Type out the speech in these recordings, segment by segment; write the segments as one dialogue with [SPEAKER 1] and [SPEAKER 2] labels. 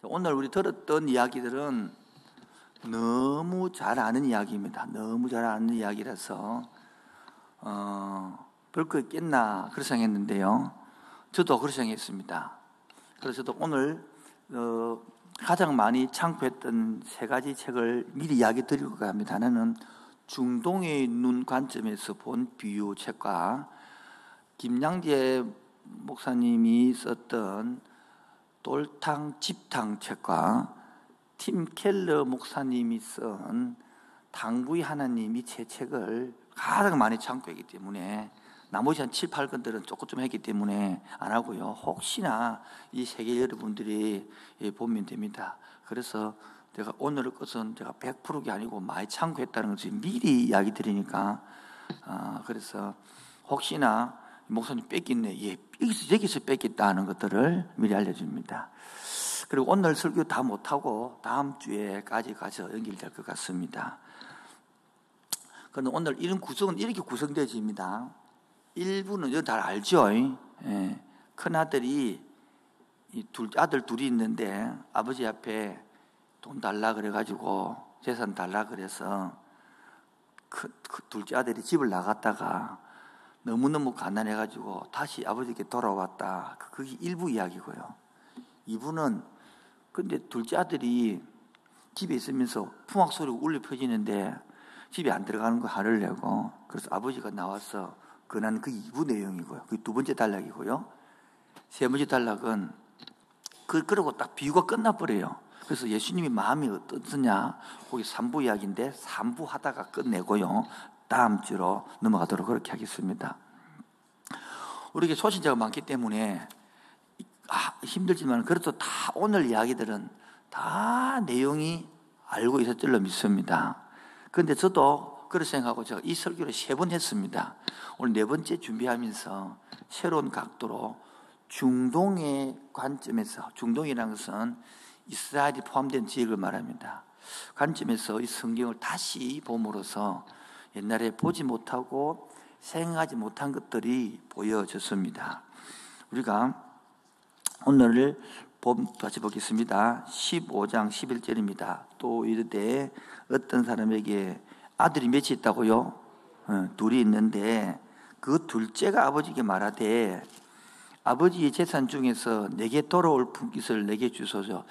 [SPEAKER 1] 오늘 우리 들었던 이야기들은 너무 잘 아는 이야기입니다. 너무 잘 아는 이야기라서 별거 있겠나 그렇게 생각했는데요. 저도 그렇게 생각했습니다. 그래서 저도 오늘 가장 많이 참고했던 세 가지 책을 미리 이야기 드리고 합니다. 하나는 중동의 눈 관점에서 본 비유 책과 김양재 목사님이 썼던 돌탕 집탕 책과 팀 켈러 목사님이 쓴 당부의 하나님이 제 책을 가장 많이 참고했기 때문에 나머지 한 7, 8권들은 조금 좀 했기 때문에 안 하고요. 혹시나 이 세계 여러분들이 보면 됩니다. 그래서 제가 오늘의 것은 제가 100%가 아니고 많이 참고했다는 것을 미리 이야기 드리니까 그래서 혹시나 목사님 뺏겼네, 여기서 뺏겼다 하는 것들을 미리 알려줍니다. 그리고 오늘 설교 다 못하고 다음 주에까지 가서 연결될 것 같습니다. 그런데 오늘 이런 구성은 이렇게 구성되어집니다. 일부는 이거 다 알죠. 큰아들이 아들 둘이 있는데 아버지 앞에 돈 달라 그래가지고 재산 달라 그래서 둘째 아들이 집을 나갔다가 너무너무 가난해가지고 다시 아버지께 돌아왔다. 그게 일부 이야기고요. 이부는 근데 둘째 아들이 집에 있으면서 풍악 소리가 울려 퍼지는데 집에 안 들어가는 거 화를 내고 그래서 아버지가 나와서 권한 그 2부 내용이고요. 그게 두 번째 단락이고요. 세 번째 단락은 그러고 딱 비유가 끝나버려요. 그래서 예수님이 마음이 어떻느냐 거기 3부 이야기인데 3부 하다가 끝내고요. 다음 주로 넘어가도록 그렇게 하겠습니다. 우리에게 초신자가 많기 때문에 힘들지만 그래도 다 오늘 이야기들은 다 내용이 알고 있을 줄로 믿습니다. 그런데 저도 그렇게 생각하고 제가 이 설교를 3번 했습니다. 오늘 4번째 준비하면서 새로운 각도로 중동의 관점에서, 중동이라는 것은 이스라엘이 포함된 지역을 말합니다. 관점에서 이 성경을 다시 봄으로써 옛날에 보지 못하고 생각하지 못한 것들이 보여졌습니다. 우리가 오늘 다시 보겠습니다. 15장 11절입니다. 또 이르되 어떤 사람에게 아들이 몇이 있다고요? 둘이 있는데 그 둘째가 아버지에게 말하되 아버지의 재산 중에서 내게 돌아올 품깃을 내게 주소서.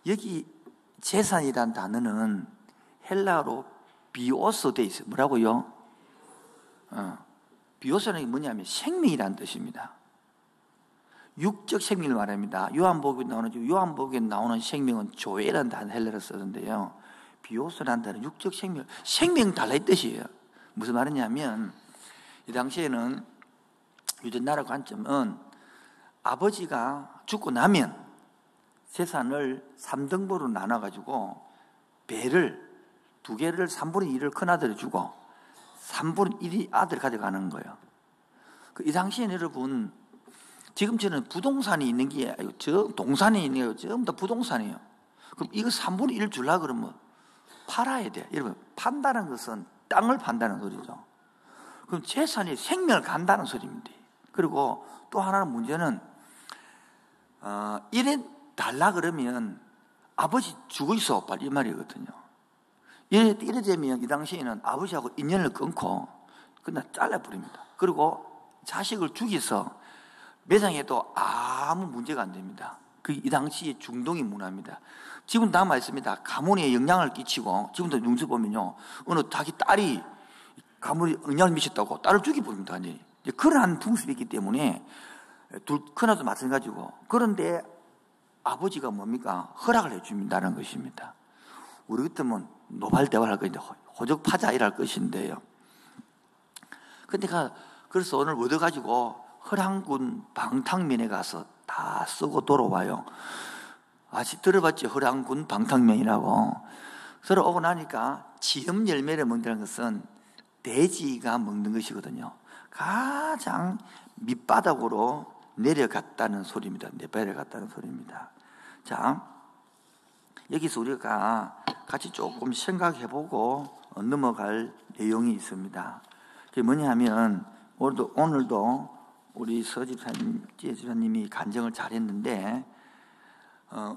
[SPEAKER 1] 여기 재산이란 단어는 헬라어로 비오스 돼 있어요. 뭐라고요? 비오스라는 게 뭐냐면 생명이라는 뜻입니다. 육적 생명을 말합니다. 요한복음에 나오는 생명은 조에라는 단어 헬라어로 쓰는데요. 비오스라는 단어는 육적 생명 달라의 뜻이에요. 무슨 말이냐면 이 당시에는 유대 나라 관점은 아버지가 죽고 나면 재산을 3등분으로 나눠가지고 배를 2개를 3분의 2를 큰아들이 주고 3분의 1이 아들 가져가는 거예요. 이 당시에는 여러분 지금처럼 부동산이 있는 게 아니고 동산이 있는 게 전부 다 부동산이에요. 그럼 이거 3분의 1 주려고 그러면 팔아야 돼. 여러분 판다는 것은 땅을 판다는 소리죠. 그럼 재산이 생명을 간다는 소리입니다. 그리고 또 하나는 문제는 이래 달라 그러면 아버지 죽어 있어 빨리 이 말이거든요. 이래 되면 이 당시에는 아버지하고 인연을 끊고 그냥 잘라버립니다. 그리고 자식을 죽여서 매장해도 아무 문제가 안 됩니다. 이 당시의 중동의 문화입니다. 지금 남아 있습니다. 가문에 영향을 끼치고 지금도 뉴스 보면요, 어느 자기 딸이 가문에 영향을 미쳤다고 딸을 죽여버립니다. 완전히. 그러한 풍습이 있기 때문에 큰아도 마찬가지고. 그런데 아버지가 뭡니까? 허락을 해줍니다라는 것입니다. 우리 같으면 노발대발할 것인데 호적파자 이랄 것인데요. 근데 그래서 오늘 얻어가지고 허랑군 방탕면에 가서 다 쓰고 돌아와요. 아직 들어봤죠? 허랑군 방탕면이라고. 들어오고 나니까 지엄 열매를 먹는다는 것은 돼지가 먹는 것이거든요. 가장 밑바닥으로 내려갔다는 소리입니다. 내려갔다는 소리입니다. 자, 여기서 우리가 같이 조금 생각해보고 넘어갈 내용이 있습니다. 그게 뭐냐 하면 오늘도 우리 서집사님이 간증을 잘했는데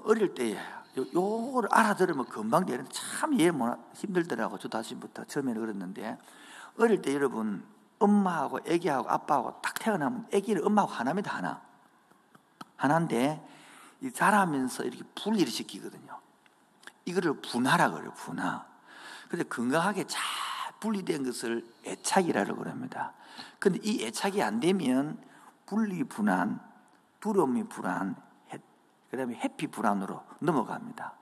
[SPEAKER 1] 어릴 때 요거를 알아들으면 금방 되는데 참 이해 못 힘들더라고. 저도 아침부터 처음에는 그랬는데, 어릴 때 여러분 엄마하고 아기하고 아빠하고 딱 태어나면 아기를 엄마하고 하나입니다. 하나인데 이 자라면서 이렇게 분리를 시키거든요. 이거를 분하라 그래요. 분하. 근데 건강하게 잘 분리된 것을 애착이라고 그럽니다. 근데 이 애착이 안 되면 분리 불안, 두려움이 불안, 그 다음에 해피 불안으로 넘어갑니다.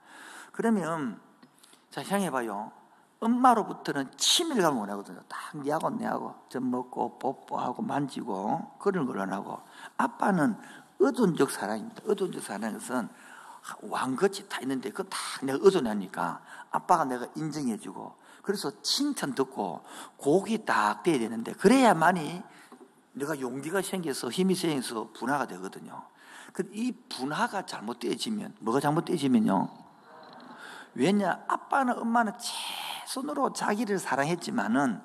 [SPEAKER 1] 그러면 자, 생각해봐요. 엄마로부터는 친밀감을 원하거든요. 딱 니하고 내하고 젖 먹고 뽀뽀하고 만지고 그런 걸 원하고, 아빠는 의존적 사랑입니다. 의존적 사랑은 것은 왕같이 다 있는데 그거 다 내가 의존하니까 아빠가 내가 인정해주고, 그래서 칭찬 듣고 곡이 딱 돼야 되는데, 그래야만이 내가 용기가 생겨서 힘이 생겨서 분화가 되거든요. 이 분화가 잘못되어지면, 뭐가 잘못되어지면요, 왜냐, 아빠는 엄마는 최선으로 자기를 사랑했지만은,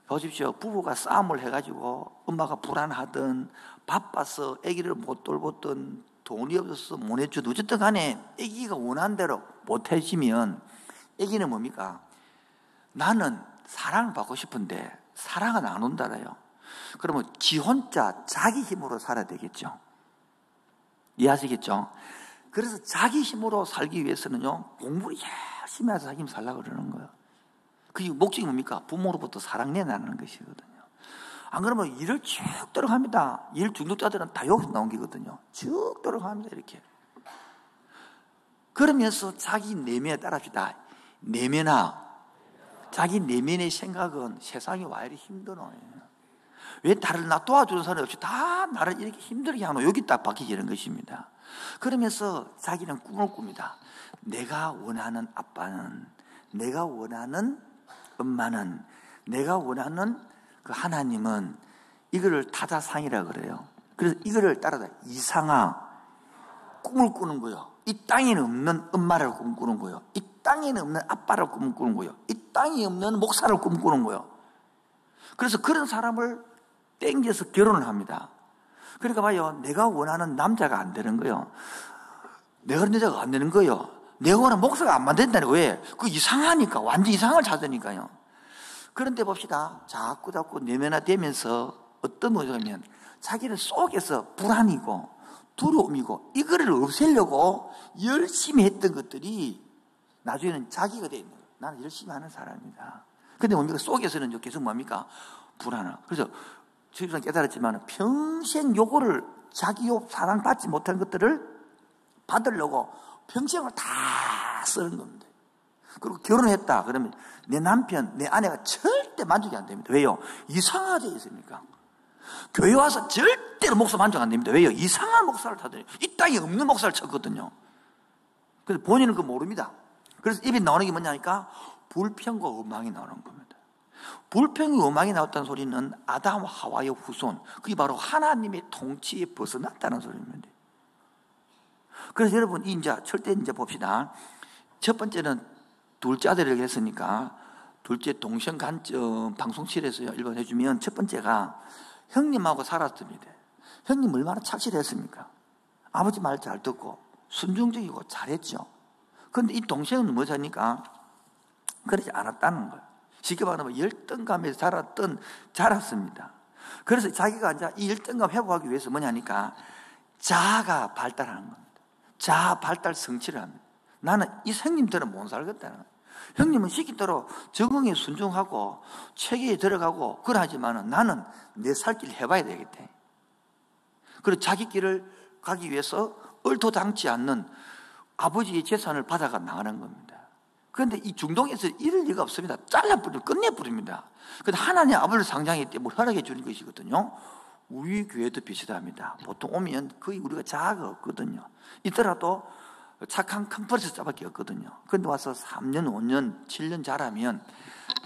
[SPEAKER 1] 보십시오, 부부가 싸움을 해가지고 엄마가 불안하든 바빠서 아기를 못 돌보든 돈이 없어서 못 해주든 어쨌든 간에 아기가 원하는 대로 못 해주면 아기는 뭡니까? 나는 사랑을 받고 싶은데 사랑은 안 온다라요. 그러면 지 혼자 자기 힘으로 살아야 되겠죠. 이해하시겠죠? 그래서 자기 힘으로 살기 위해서는요, 공부를 열심히 해서 자기 힘 살려고 그러는 거예요. 그 목적이 뭡니까? 부모로부터 사랑내나는 것이거든요. 안 그러면 일을 쭉 들어갑니다. 일 중독자들은 다 여기서 나온 게거든요. 쭉 들어갑니다. 이렇게. 그러면서 자기 내면에 따라합시다. 내면아, 자기 내면의 생각은 세상이 와 이리 힘들어요. 왜 나를 도와주는 사람이 없이 다 나를 이렇게 힘들게 하노? 여기 딱 박히지는 것입니다. 그러면서 자기는 꿈을 꿉니다. 내가 원하는 아빠는, 내가 원하는 엄마는, 내가 원하는 그 하나님은, 이거를 타자상이라 그래요. 그래서 이거를 따라서 이상아 꿈을 꾸는 거예요. 이 땅에는 없는 엄마를 꿈꾸는 거예요. 이 땅에는 없는 아빠를 꿈꾸는 거예요. 이 땅에 없는 목사를 꿈꾸는 거예요. 그래서 그런 사람을 땡겨서 결혼을 합니다. 그러니까 봐요, 내가 원하는 남자가 안 되는 거예요. 내가 원하는 여자가 안 되는 거예요. 내가 원하는 목사가 안 만든다는 거예요. 왜? 그 이상하니까, 완전 이상을 찾으니까요. 그런데 봅시다. 자꾸 내면화되면서 어떤 모습이냐면, 자기는 속에서 불안이고 두려움이고 이거를 없애려고 열심히 했던 것들이 나중에는 자기가 되어 있는 거예요. 나는 열심히 하는 사람이다. 근데 뭡니까? 속에서는 계속 뭡니까? 불안하. 그래서 저희는 깨달았지만 평생 요거를, 자기 사랑받지 못한 것들을 받으려고 평생을 다 쓰는 겁니다. 그리고 결혼했다 그러면 내 남편, 내 아내가 절대 만족이 안 됩니다. 왜요? 이상하게 있으니까. 교회 와서 절대로 목사 만족 안 됩니다. 왜요? 이상한 목사를 타더니 이 땅에 없는 목사를 쳤거든요. 그래서 본인은 그거 모릅니다. 그래서 입이 나오는 게 뭐냐니까 불평과 원망이 나오는 겁니다. 불평과 원망이 나왔다는 소리는 아담과 하와의 후손, 그게 바로 하나님의 통치에 벗어났다는 소리입니다. 그래서 여러분, 이제 절대 이제 봅시다. 첫 번째는 둘째 아들을 했으니까 둘째 동생 간증 방송실에서 일번 해주면, 첫 번째가 형님하고 살았습니다. 형님 얼마나 착실했습니까? 아버지 말 잘 듣고 순종적이고 잘했죠. 그런데 이 동생은 뭐냐니까 그러지 않았다는 거예요. 쉽게 말하면 열등감에서 자랐습니다. 그래서 자기가 이제 이 열등감 회복하기 위해서 뭐냐니까 자아가 발달하는 겁니다. 자아 발달 성취를 합니다. 나는 이 형님들은 못 살겠다는 거예요. 형님은 시킨 대로 적응에 순종하고 체계에 들어가고 그러하지만 나는 내 살 길 해봐야 되겠다. 그리고 자기 길을 가기 위해서 얼토당치 않는 아버지의 재산을 받아가 나가는 겁니다. 그런데 이 중동에서 이럴 리가 없습니다. 잘라버리고 끝내버립니다. 그런데 하나님 아버지를 상장했기 때문에 허락해 주는 것이거든요. 우리 교회도 비슷합니다. 보통 오면 거의 우리가 자아가 없거든요. 있더라도 착한 컴프레서밖에 없거든요. 그런데 와서 3년, 5년, 7년 자라면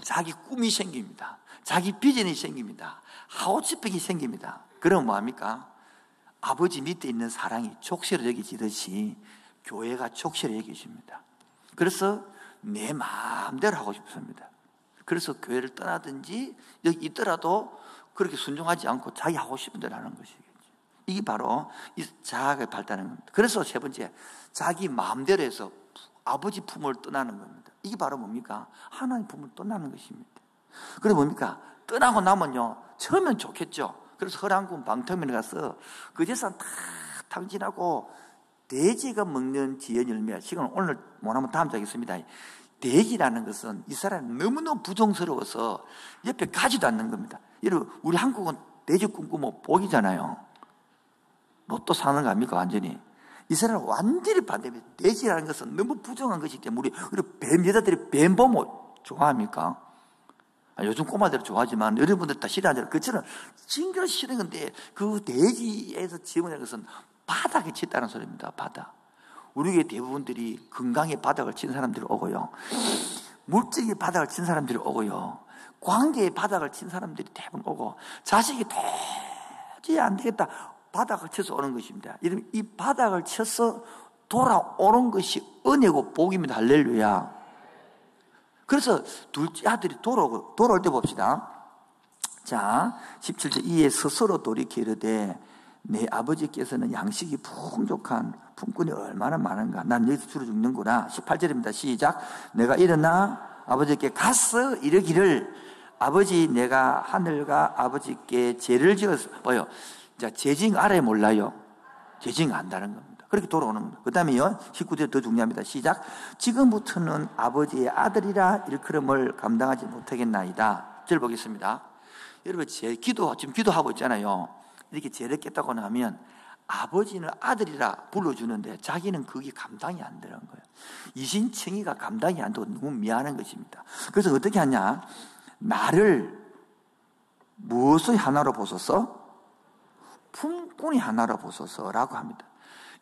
[SPEAKER 1] 자기 꿈이 생깁니다. 자기 비전이 생깁니다. 하우스백이 생깁니다. 그러면 뭐합니까? 아버지 밑에 있는 사랑이 족쇄로 여겨지듯이 교회가 족쇄로 여겨집니다. 그래서 내 마음대로 하고 싶습니다. 그래서 교회를 떠나든지 여기 있더라도 그렇게 순종하지 않고 자기 하고 싶은 대로 하는 것이겠죠. 이게 바로 이 자아가 발달하는 겁니다. 그래서 세 번째, 자기 마음대로 해서 아버지 품을 떠나는 겁니다. 이게 바로 뭡니까? 하나님 품을 떠나는 것입니다. 그래 뭡니까? 떠나고 나면요, 처음엔 좋겠죠. 그래서 허랑군 방탕면에 가서 그 재산 다 탕진하고 돼지가 먹는 지연 열매, 시간은 오늘 못하면 다음 장에 있습니다. 돼지라는 것은 이 사람이 너무너무 부정스러워서 옆에 가지도 않는 겁니다. 여러분, 우리 한국은 돼지 꿈꾸면 복이잖아요. 로또 사는 거 아닙니까, 완전히? 이 사람은 완전히 반대입니다. 돼지라는 것은 너무 부정한 것이기 때문에, 우리 뱀, 여자들이 뱀 보면 좋아합니까? 요즘 꼬마들은 좋아하지만, 여러분들 다 싫어하잖아요. 그처럼 징그러 싫은 건데, 그 돼지에서 지어낸 것은 바닥에 쳤다는 소리입니다, 바닥. 우리 교회 대부분들이 건강의 바닥을 친 사람들이 오고요. 물질의 바닥을 친 사람들이 오고요. 관계의 바닥을 친 사람들이 대부분 오고, 자식이 도저히 안 되겠다. 바닥을 쳐서 오는 것입니다. 이 바닥을 쳐서 돌아오는 것이 은혜고 복입니다. 할렐루야. 그래서 둘째 아들이 돌아올 때 봅시다. 자, 17절 이에 스스로 돌이켜 이르되 내 아버지께서는 양식이 풍족한 품꾼이 얼마나 많은가. 난 여기서 주로 죽는구나. 18절입니다. 시작. 내가 일어나 아버지께 가서 이르기를 아버지 내가 하늘과 아버지께 죄를 지었어. 뭐요? 자, 죄징 알아요, 몰라요? 죄징 안다는 겁니다. 그렇게 돌아오는 겁니다. 그 다음에요, 19절 더 중요합니다. 시작. 지금부터는 아버지의 아들이라 일컬음을 감당하지 못하겠나이다. 절 보겠습니다. 여러분, 지금 기도하고 있잖아요. 이렇게 죄를 깼다고 하면 아버지는 아들이라 불러주는데 자기는 그게 감당이 안 되는 거예요. 이신청이가 감당이 안 되고 너무 미안한 것입니다. 그래서 어떻게 하냐? 나를 무엇의 하나로 보소서? 품꾼이 하나로 보소서라고 합니다.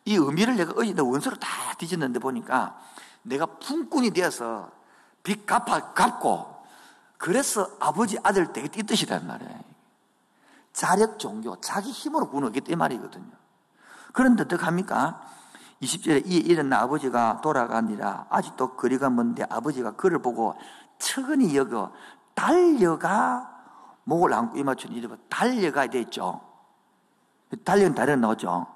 [SPEAKER 1] 이 의미를 내가 어제 원서로 다 뒤졌는데 보니까 내가 품꾼이 되어서 빚 갚고 그래서 아버지 아들 되겠다 이 뜻이란 말이에요. 자력 종교, 자기 힘으로 구원하겠다 이 말이거든요. 그런데 어떡합니까? 20절에 이에 일어나 아버지가 돌아가니라. 아직도 거리가 먼데 아버지가 그를 보고 측은히 여겨 달려가 목을 안고 이맞춘 이름은 달려가야 되겠죠. 달리기는 다른 나오죠.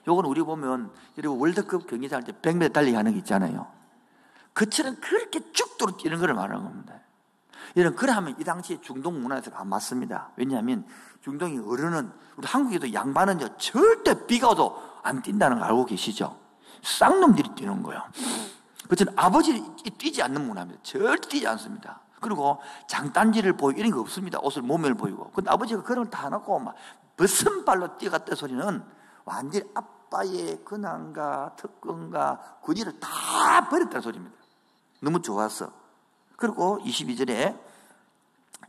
[SPEAKER 1] 요건 우리 보면 여러분 월드컵 경기장 할 때 100m 달리기 하는 게 있잖아요. 그처럼 그렇게 죽도록 뛰는 걸 말하는 겁니다. 여러분 그러면 이 당시에 중동 문화에서 안 맞습니다. 왜냐하면 중동의 어른은 우리 한국에도 양반은요 절대 비가 와도 안 뛴다는 거 알고 계시죠? 쌍놈들이 뛰는 거예요. 그렇지만 아버지는 뛰지 않는 문화입니다. 절대 뛰지 않습니다. 그리고 장단지를 보이고 이런 거 없습니다. 옷을 몸을 보이고. 근데 아버지가 그런 걸 다 놓고 막 벗은 발로 뛰어갔다 소리는 완전히 아빠의 근황과 특권과 권위를 다 버렸다는 소리입니다. 너무 좋았어. 그리고 22절에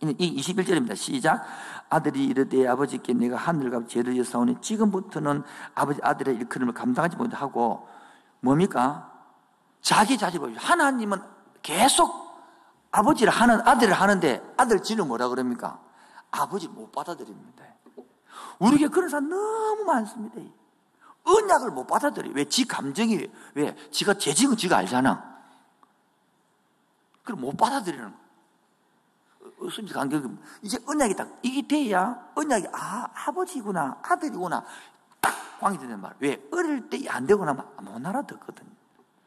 [SPEAKER 1] 이 21절입니다. 시작. 아들이 이르되 아버지께 내가 하늘과 죄를 지었사오니 지금부터는 아버지 아들의 일컬음을 감당하지 못하고 뭡니까? 자기 자식을 하나님은 계속 아버지를 하는 아들을 하는데 아들 지는 뭐라 그럽니까? 아버지를 못 받아들입니다. 우리에게 그런 사람 너무 많습니다. 언약을 못 받아들여요. 왜? 지 감정이 왜? 지가 죄짓은 지가 알잖아. 그럼 못 받아들이는 거예요. 순지 간격이 이제 언약이 딱 이게 돼야 언약이 아버지구나 아들이구나 딱 광이 되는 말. 왜? 어릴 때 안 되거나 못 알아듣거든요.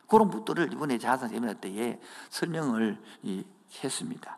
[SPEAKER 1] 그런 것들을 이번에 자선 세미나 때에 설명을 했습니다.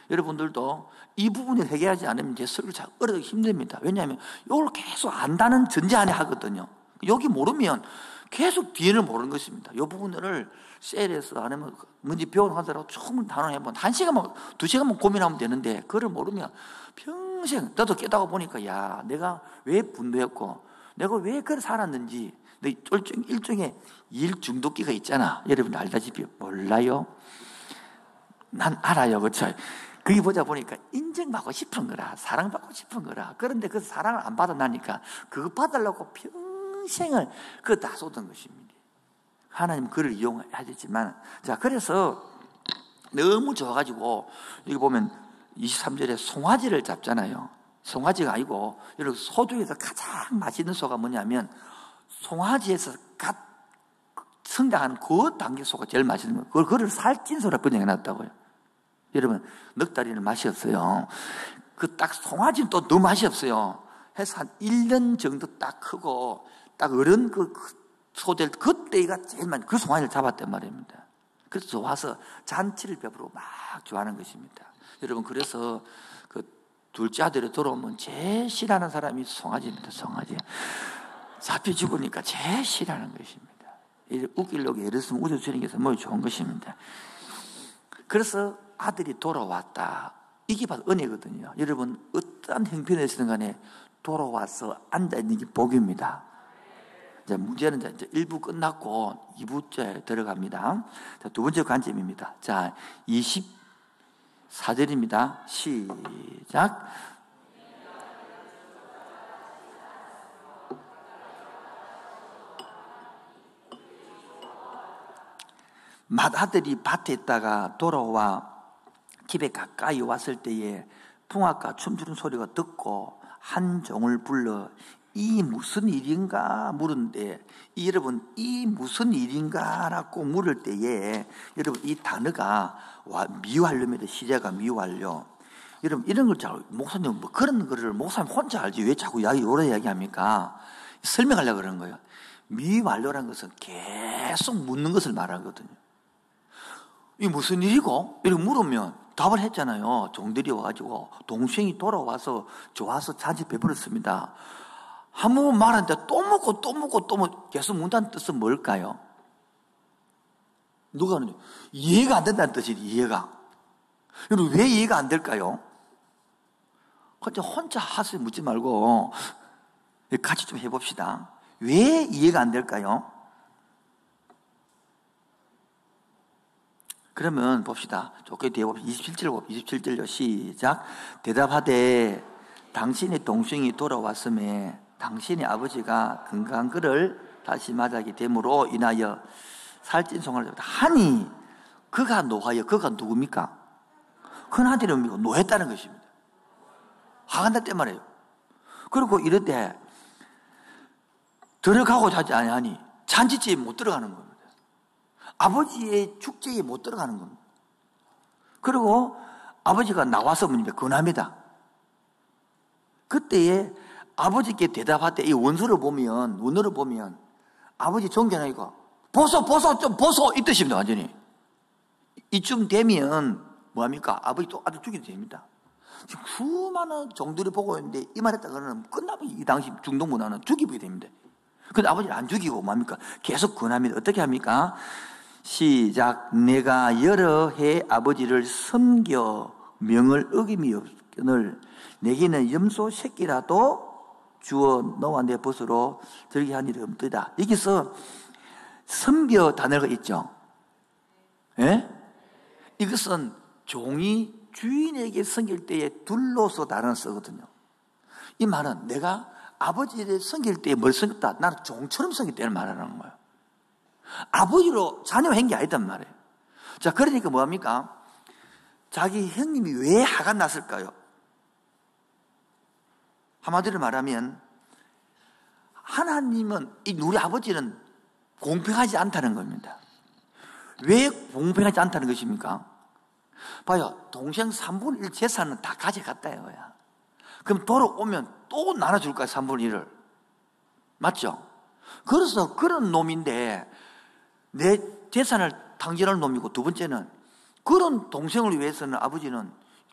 [SPEAKER 1] 여러분들도 이 부분을 해결하지 않으면 제 설교를 잘 어려도 힘듭니다. 왜냐하면 이걸 계속 안다는 전제 안에 하거든요. 여기 모르면 계속 뒤에는 모르는 것입니다. 이 부분을 셀에서 아니면 뭔지 배우는 하더라도 충분히 단언해보면 1시간만, 2시간만 고민하면 되는데 그걸 모르면 평생 나도 깨닫고 보니까 야 내가 왜 분노했고 내가 왜 그걸 살았는지 일종의 일 중독기가 있잖아. 여러분 알다시피 몰라요? 난 알아요. 그렇죠? 거기 보자 보니까 인정받고 싶은 거라 사랑받고 싶은 거라. 그런데 그 사랑을 안 받아나니까 그거 받으려고 평생을 그거 다 쏟은 것입니다. 하나님 그를 이용해야 되지만 자 그래서 너무 좋아가지고 여기 보면 23절에 송아지를 잡잖아요. 송아지가 아니고 여러분 소중에서 가장 맛있는 소가 뭐냐면 송아지에서 갓 성장하는 그 단계 소가 제일 맛있는 거예요. 그걸 살찐 소라 번역해놨다고요. 여러분 넉다리는 맛이 없어요. 그 딱 송아지는 또 너무 맛이 없어요. 해서 한 1년 정도 딱 크고 딱 어른 그 소될 그때가 제일 많이 그 송아지를 잡았단 말입니다. 그래서 좋아서 잔치를 베풀어 막 좋아하는 것입니다. 여러분, 그래서 그 둘째 아들이 돌아오면 제일 싫어하는 사람이 송아지입니다. 송아지. 잡혀 죽으니까 제일 싫어하는 것입니다. 웃기려고 예를 들면 웃어주는 게 뭐 좋은 것입니다. 그래서 아들이 돌아왔다. 이게 바로 은혜거든요. 여러분, 어떠한 형편에서든 간에 돌아와서 앉아있는 게 복입니다. 이제 문제는 이제 1부 끝났고 2부째 들어갑니다. 자, 두 번째 관점입니다. 자, 24절입니다. 시작. 맏아들이 밭에 있다가 돌아와 집에 가까이 왔을 때에 풍악과 춤추는 소리가 듣고 한 종을 불러 이 무슨 일인가 물은데, 여러분, 이 무슨 일인가라고 물을 때에 여러분, 이 단어가 미완료입니다. 시제가 미완료. 여러분, 이런 걸 잘 목사님 뭐 그런 거를 목사님 혼자 알지 왜 자꾸 오래 이야기합니까? 설명하려고 그러는 거예요. 미완료라는 것은 계속 묻는 것을 말하거든요. 이 무슨 일이고? 이렇게 물으면 답을 했잖아요. 종들이 와가지고 동생이 돌아와서 좋아서 잔치 베풀었습니다. 한 번 말하는데 또 묻고 또 묻고 또 묻고 계속 묻다는 뜻은 뭘까요? 누가 하느냐? 이해가 안 된다는 뜻이에요. 이해가. 여러분, 왜 이해가 안 될까요? 혼자 하세요. 묻지 말고 같이 좀 해봅시다. 왜 이해가 안 될까요? 그러면 봅시다. 좋게 뒤에 봅시다. 27절요. 시작. 대답하되 당신의 동생이 돌아왔음에 당신의 아버지가 건강한 그를 다시 맞아게 됨으로 인하여 살찐 송아를 잡았다 하니, 그가 노하여, 그가 누굽니까? 큰아들이 노했다는 것입니다. 화가 났단 말이에요. 그리고 이럴 때 들어가고자 하지 아니하니 잔치집에 못 들어가는 겁니다. 아버지의 축제에 못 들어가는 겁니다. 그리고 아버지가 나와서 뭡니까? 근합니다. 그때에 아버지께 대답할 때 이 원어를 보면 아버지 존경하니까 보소 좀 보소 이 뜻입니다. 완전히 이쯤 되면 뭐합니까? 아버지 또 아들 죽이도 됩니다. 지금 수많은 종들이 보고 있는데 이 말했다 그러면 끝나면 이 당시 중동 문화는 죽이게 됩니다. 근데 아버지를 안 죽이고 뭐합니까? 계속 권합니다. 어떻게 합니까? 시작. 내가 여러 해 아버지를 섬겨 명을 어김이 없거늘 내게는 염소 새끼라도 주어 너와 내 벗으로 들게 한 일이 없더라. 여기서 섬겨 단어가 있죠. 예? 이것은 종이 주인에게 섬길 때에 둘러서 단어를 쓰거든요. 이 말은 내가 아버지를 섬길 때에 뭘 섬겼다? 나는 종처럼 섬겼다는 말하는 거예요. 아버지로 자녀한 게 아니단 말이에요. 자, 그러니까 뭐합니까? 자기 형님이 왜 화가 났을까요? 한마디로 말하면 하나님은, 우리 아버지는 공평하지 않다는 겁니다. 왜 공평하지 않다는 것입니까? 봐요. 동생 3분의 1 재산은 다 가져갔다 이거야. 그럼 돌아오면 또 나눠줄 거야, 3분의 1을. 맞죠? 그래서 그런 놈인데 내 재산을 탕진할 놈이고, 두 번째는 그런 동생을 위해서는 아버지는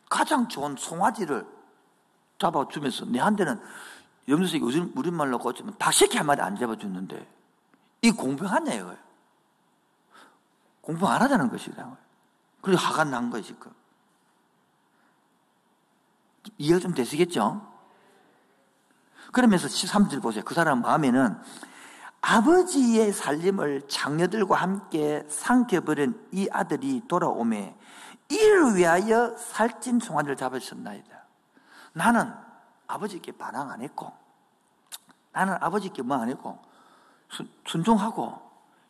[SPEAKER 1] 가장 좋은 송아지를 잡아주면서 내한테는 염소새끼 우리말로 고치면 닭새끼 한 마리 안 잡아줬는데 이 공평하냐 이거예요. 공평 안 하자는 것이다. 그래서 화가 난 것이 이해가 좀 되시겠죠? 그러면서 13절 보세요. 그 사람 마음에는 아버지의 살림을 장녀들과 함께 삼켜버린 이 아들이 돌아오매 이를 위하여 살찐 송아지를 잡으셨나이다. 나는 아버지께 반항 안 했고, 나는 아버지께 뭐 안 했고, 순종하고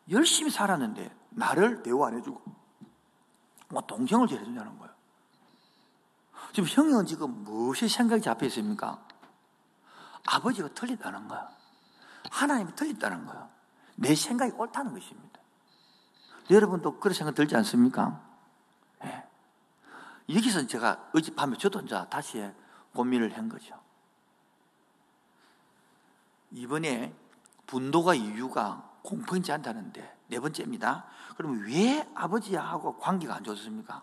[SPEAKER 1] 열심히 살았는데 나를 대우 안 해주고 동생을 잘해준다는 거예요. 지금 형은 지금 무엇이 생각이 잡혀 있습니까? 아버지가 틀렸다는 거야. 하나님이 틀렸다는 거야. 내 생각이 옳다는 것입니다. 여러분도 그런 생각 들지 않습니까? 네. 여기서 제가 어젯밤에 저도 이제 다시 고민을 한 거죠. 이번에 분노가 이유가 공평치 않다는데, 네 번째입니다. 그러면 왜 아버지하고 관계가 안 좋습니까?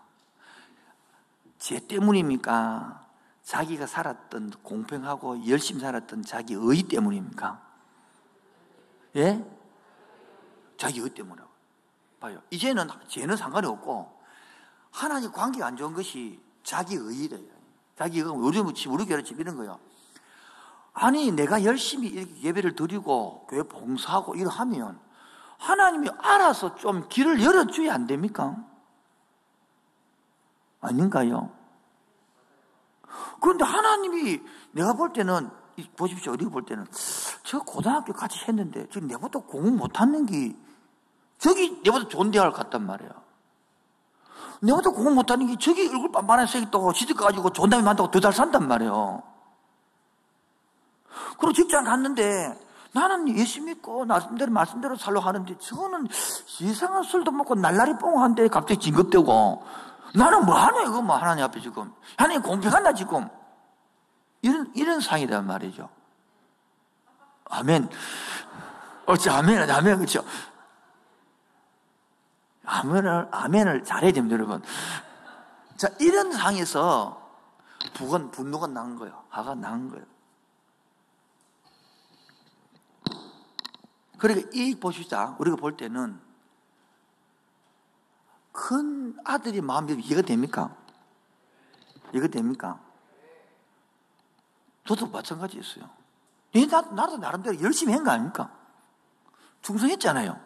[SPEAKER 1] 죄 때문입니까? 자기가 살았던, 공평하고 열심히 살았던 자기 의 때문입니까? 예? 자기 의 때문이라고. 봐요. 이제는 죄는 상관이 없고, 하나님 관계가 안 좋은 것이 자기 의래요. 자기 의가 우리 교회를 이런 거예요. 아니, 내가 열심히 이렇게 예배를 드리고, 교회 봉사하고 이러 하면, 하나님이 알아서 좀 길을 열어줘야 안 됩니까? 아닌가요? 그런데 하나님이 내가 볼 때는, 보십시오. 우리가 볼 때는, 저 고등학교 같이 했는데, 저 내보다 공부 못하는 게, 저기 내보다 좋은 대학을 갔단 말이에요. 내보다 공부 못하는 게, 저기 얼굴 빤빤해서 있다고, 시집 가가지고 좋은 다음에 만다고 더 잘 산단 말이에요. 그리고 직장 갔는데, 나는 예수 믿고, 나름대로 말씀대로 살려고 하는데, 저거는 이상한 술도 먹고 날라리 뽕한데 갑자기 진급되고, 나는 뭐 하냐, 이거 뭐 하나님 앞에 지금. 하나님 공평하나, 지금. 이런 상이란 말이죠. 아멘. 아멘, 그렇죠. 아멘을 잘해야 됩니다, 여러분. 자, 이런 상에서 분노가 난 거예요. 화가 난 거예요. 그러니까 보시자. 우리가 볼 때는 큰 아들이 마음이 이해가 됩니까? 이해가 됩니까? 저도 마찬가지였어요. 나도 나름대로 열심히 한 거 아닙니까? 충성했잖아요.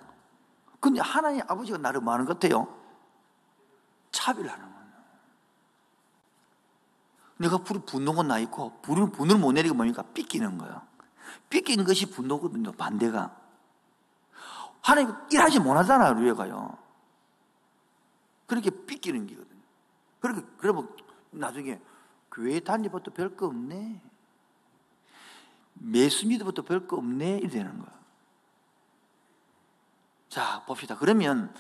[SPEAKER 1] 근데 하나님 아버지가 나를 뭐 하는 것 같아요? 차별을 하는 거예요. 내가 분노가 나 있고, 분을 못 내리고 뭡니까? 삐끼는 거예요. 삐끼는 것이 분노거든요, 반대가. 하나님 일하지 못하잖아요, 우리가요. 그렇게 삐끼는 게거든요. 그러면 나중에 교회 다니부터 별 거 없네. 매수 믿어부터 별 거 없네. 이래 되는 거예요. 자, 봅시다. 그러면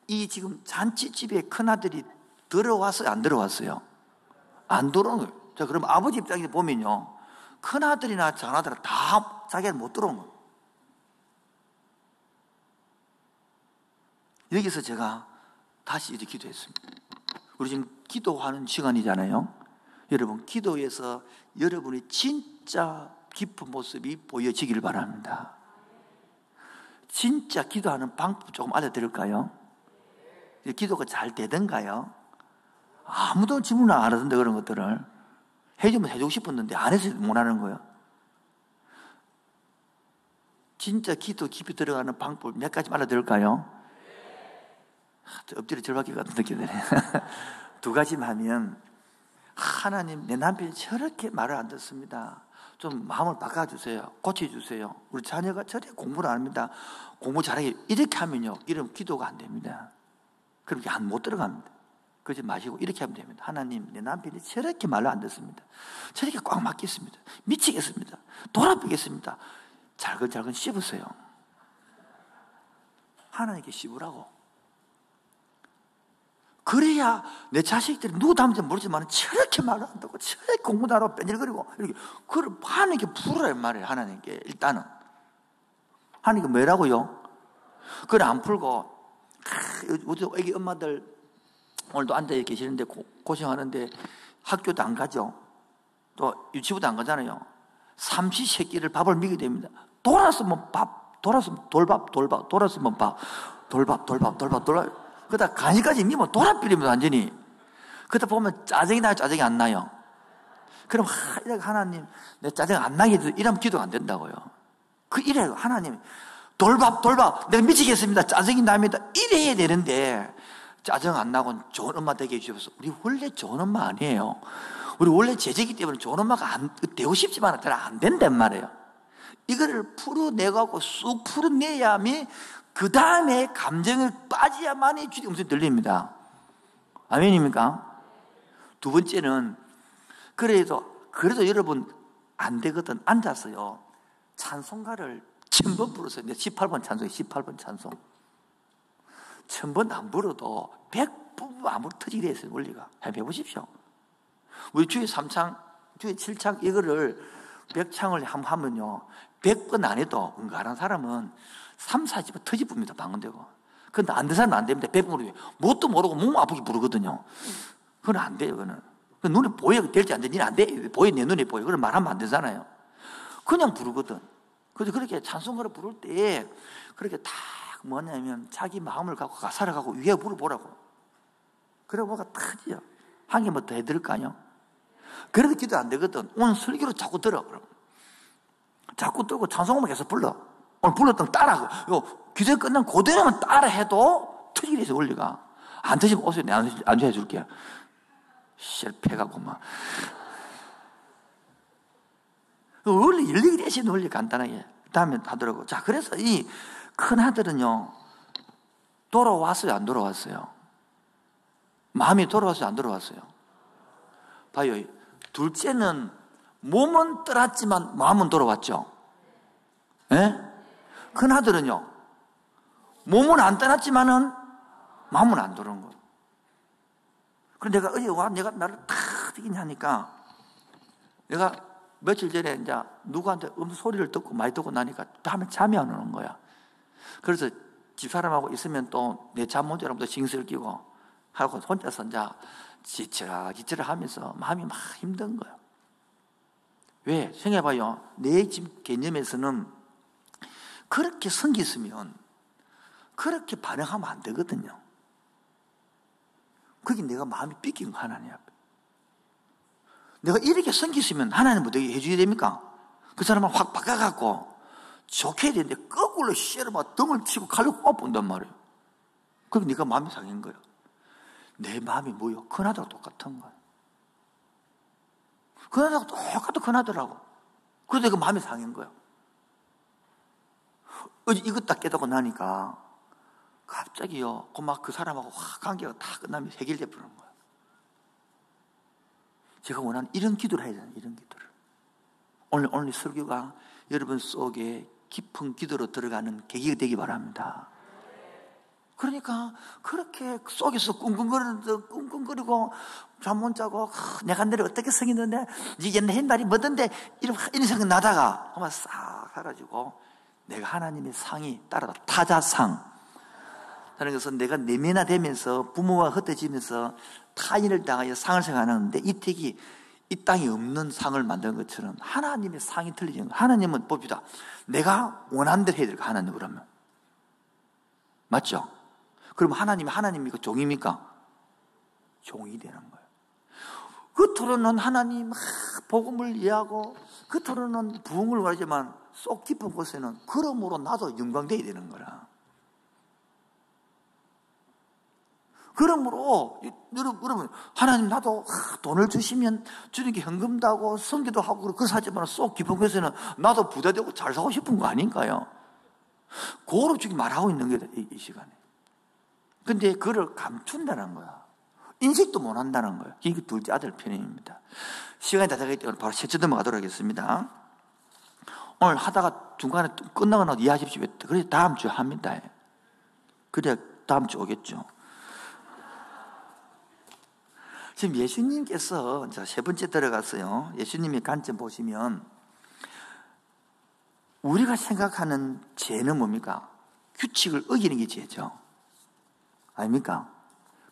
[SPEAKER 1] 이 지금 잔치집에 큰아들이 들어왔어요? 안 들어왔어요? 안 들어온 거예요. 자, 그럼 아버지 입장에서 보면요. 큰아들이나 작은아들은 다 자기는 못 들어온 거예요. 여기서 제가 다시 이렇게 기도했습니다. 우리 지금 기도하는 시간이잖아요. 여러분, 기도에서 여러분의 진짜 깊은 모습이 보여지길 바랍니다. 진짜 기도하는 방법 조금 알려드릴까요? 기도가 잘 되던가요? 아무도 질문 안 하던데, 그런 것들을. 해주면 해주고 싶었는데 안 해서 못 하는 거예요. 진짜 기도 깊이 들어가는 방법 몇 가지 알려드릴까요? 엎드려 절박기 같은 느낌이 드네. 두 가지만 하면, 하나님, 내 남편이 저렇게 말을 안 듣습니다. 좀 마음을 바꿔주세요. 고쳐주세요. 우리 자녀가 저렇게 공부를 안 합니다. 공부 잘하게. 이렇게 하면요, 이러면 기도가 안 됩니다. 그렇게 못 들어갑니다. 그러지 마시고 이렇게 하면 됩니다. 하나님, 내 남편이 저렇게 말을 안 듣습니다. 저렇게 꽉 막겠습니다. 미치겠습니다. 돌아보겠습니다. 잘근잘근 씹으세요. 하나님께 씹으라고. 그래야 내 자식들이 누구 닮은지 모르지만 저렇게 말을 한다고, 저렇게 공부도 안 하고 뺀질거리고, 이렇게. 그걸 하나님께 풀으란 말이에요, 하나님께. 일단은. 하나님께 뭐라고요? 그걸 안 풀고, 우리 애기 엄마들 오늘도 앉아 계시는데 고생하는데 학교도 안 가죠. 또 유치부도 안 가잖아요. 삼시세끼를 밥을 먹게 됩니다. 돌았으면 밥, 돌았으면 돌밥, 돌았으면 밥, 돌밥. 그러다 간식까지 미면 돌아버립니다, 완전히. 그러다 보면 짜증이 나요, 짜증이 안 나요? 그럼 하나님, 내 짜증 안 나게 해도 이러면 기도가 안 된다고요. 이래요, 하나님. 돌밥, 내가 미치겠습니다. 짜증이 납니다. 이래야 되는데, 짜증 안 나고 좋은 엄마 되게 해주셔서, 우리 원래 좋은 엄마 아니에요. 우리 원래 제재기 때문에 좋은 엄마가 되고 싶지만 잘 안 된단 말이에요. 이거를 풀어내고 쑥 풀어내야만 그 다음에 감정을 빠져야만이 주님 음성이 들립니다. 아멘입니까? 두 번째는, 그래도 여러분 안 되거든. 앉았어요. 찬송가를 1000번 불었어요. 18번 찬송이에요. 18번 찬송. 1000번 안 불어도 100번 안 불어 터지게 됐어요, 원리가. 한번 해보십시오. 우리 주의 3창, 주의 7창, 이거를 100창을 한번 하면요, 100번 안 해도, 응가한 사람은 3, 40번 터집습니다. 방언되고. 근데 안 된 사람은 안 됩니다. 배부르게. 뭣도 모르고 몸 아프게 부르거든요. 그건 안 돼요. 그거는. 눈에 보여. 될지 안 될지 안 돼. 보여. 내 눈에 보여. 그럼 말하면 안 되잖아요. 그냥 부르거든. 그래서 그렇게 찬송가를 부를 때 그렇게 딱 뭐냐면 자기 마음을 갖고 가사를 갖고 위에 불어보라고. 그래 뭐가 터지요. 한 개만 더 해드릴까요? 그래도 기도 안 되거든. 오늘 설교로 자꾸 들어. 그럼. 자꾸 들고 찬송만 계속 불러. 오늘 불렀던 따라하고. 기도 끝나면 그대로만 따라해도 터지게 해서 원리가. 안 터지면 오세요. 내가 안 해줄게. 실패가고 막. 원래 일리기 대신 원리 간단하게. 다음에 하더라고. 자, 그래서 이 큰아들은요, 돌아왔어요? 안 돌아왔어요? 마음이 돌아왔어요? 안 돌아왔어요? 봐요. 둘째는 몸은 떠났지만 마음은 돌아왔죠? 예? 큰아들은요, 몸은 안 떠났지만은 마음은 안 돌아온 거예요. 그래서 내가 어제 내가 나를 탁 뛰긴 하니까 내가 며칠 전에 이제 누구한테 소리를 듣고 많이 듣고 나니까 밤에 잠이 안 오는 거야. 그래서 집사람하고 있으면 또 내 잠 못 자면 또 징수를 끼고 하고 혼자서 이제 지치라 하면서 마음이 막 힘든 거예요. 왜? 생각해봐요. 내 지금 개념에서는 그렇게 성기 있으면 그렇게 반응하면 안 되거든요. 그게 내가 마음이 삐낀 거 하나님 앞에. 내가 이렇게 성기 있으면 하나님 어떻게 해줘야 됩니까? 그 사람을 확 바꿔갖고 좋게 해야 되는데 거꾸로 씨를 막 등을 치고 칼로 꼽아본단 말이에요. 그게 네가 마음이 상한 거예요. 내 마음이 뭐요? 큰아들하고 똑같은 거예요. 큰아들하고 똑같은 큰아들하고. 그래서 내가 마음이 상한 거예요. 어제 이거 딱 깨닫고 나니까 갑자기요, 막 그 사람하고 확 관계가 다 끝나면 해결돼 버리는 거예요. 제가 원하는 이런 기도를 해야 되는 이런 기도를. 오늘 설교가 여러분 속에 깊은 기도로 들어가는 계기가 되기 바랍니다. 그러니까 그렇게 속에서 꿍꿍거리고 잠 못 자고 내가 내를 어떻게 성했는데 옛날 옛날이 뭐던데 이런 생각 나다가 한번 싹 사라지고 내가 하나님의 상이 따라다 타자상 하는 것은 내가 내면화되면서 부모와 흩어지면서 타인을 당하여 상을 생각하는데 이 택이 이 땅에 없는 상을 만드는 것처럼 하나님의 상이 틀리는 거예요. 하나님은 봅시다. 내가 원하는 대로 해야 될까? 하나님 그러면 맞죠? 그럼 하나님입니까? 종입니까? 종이 되는 거예요. 겉으로는 하나님 복음을 이해하고 겉으로는 부흥을 원하지만 속 깊은 곳에는 그러므로 나도 영광되어야 되는 거라. 그러므로 여러분 하나님 나도 돈을 주시면 주님께 현금도 하고 성기도 하고 그렇게 하지만 속 깊은 곳에는 나도 부자되고 잘 사고 싶은 거 아닌가요? 그거로 지금 말하고 있는 게 이 시간에. 근데 그걸 감춘다는 거야. 인식도 못 한다는 거예요. 이게 둘째 아들 편입니다. 시간이 다 되기 때문에 바로 셋째 넘어가도록 하겠습니다. 오늘 하다가 중간에 끝나거나 이해하십시오. 그래 다음 주에 합니다. 그래 다음 주 오겠죠. 지금 예수님께서 세 번째 들어갔어요. 예수님의 관점 보시면 우리가 생각하는 죄는 뭡니까? 규칙을 어기는 게 죄죠. 아닙니까?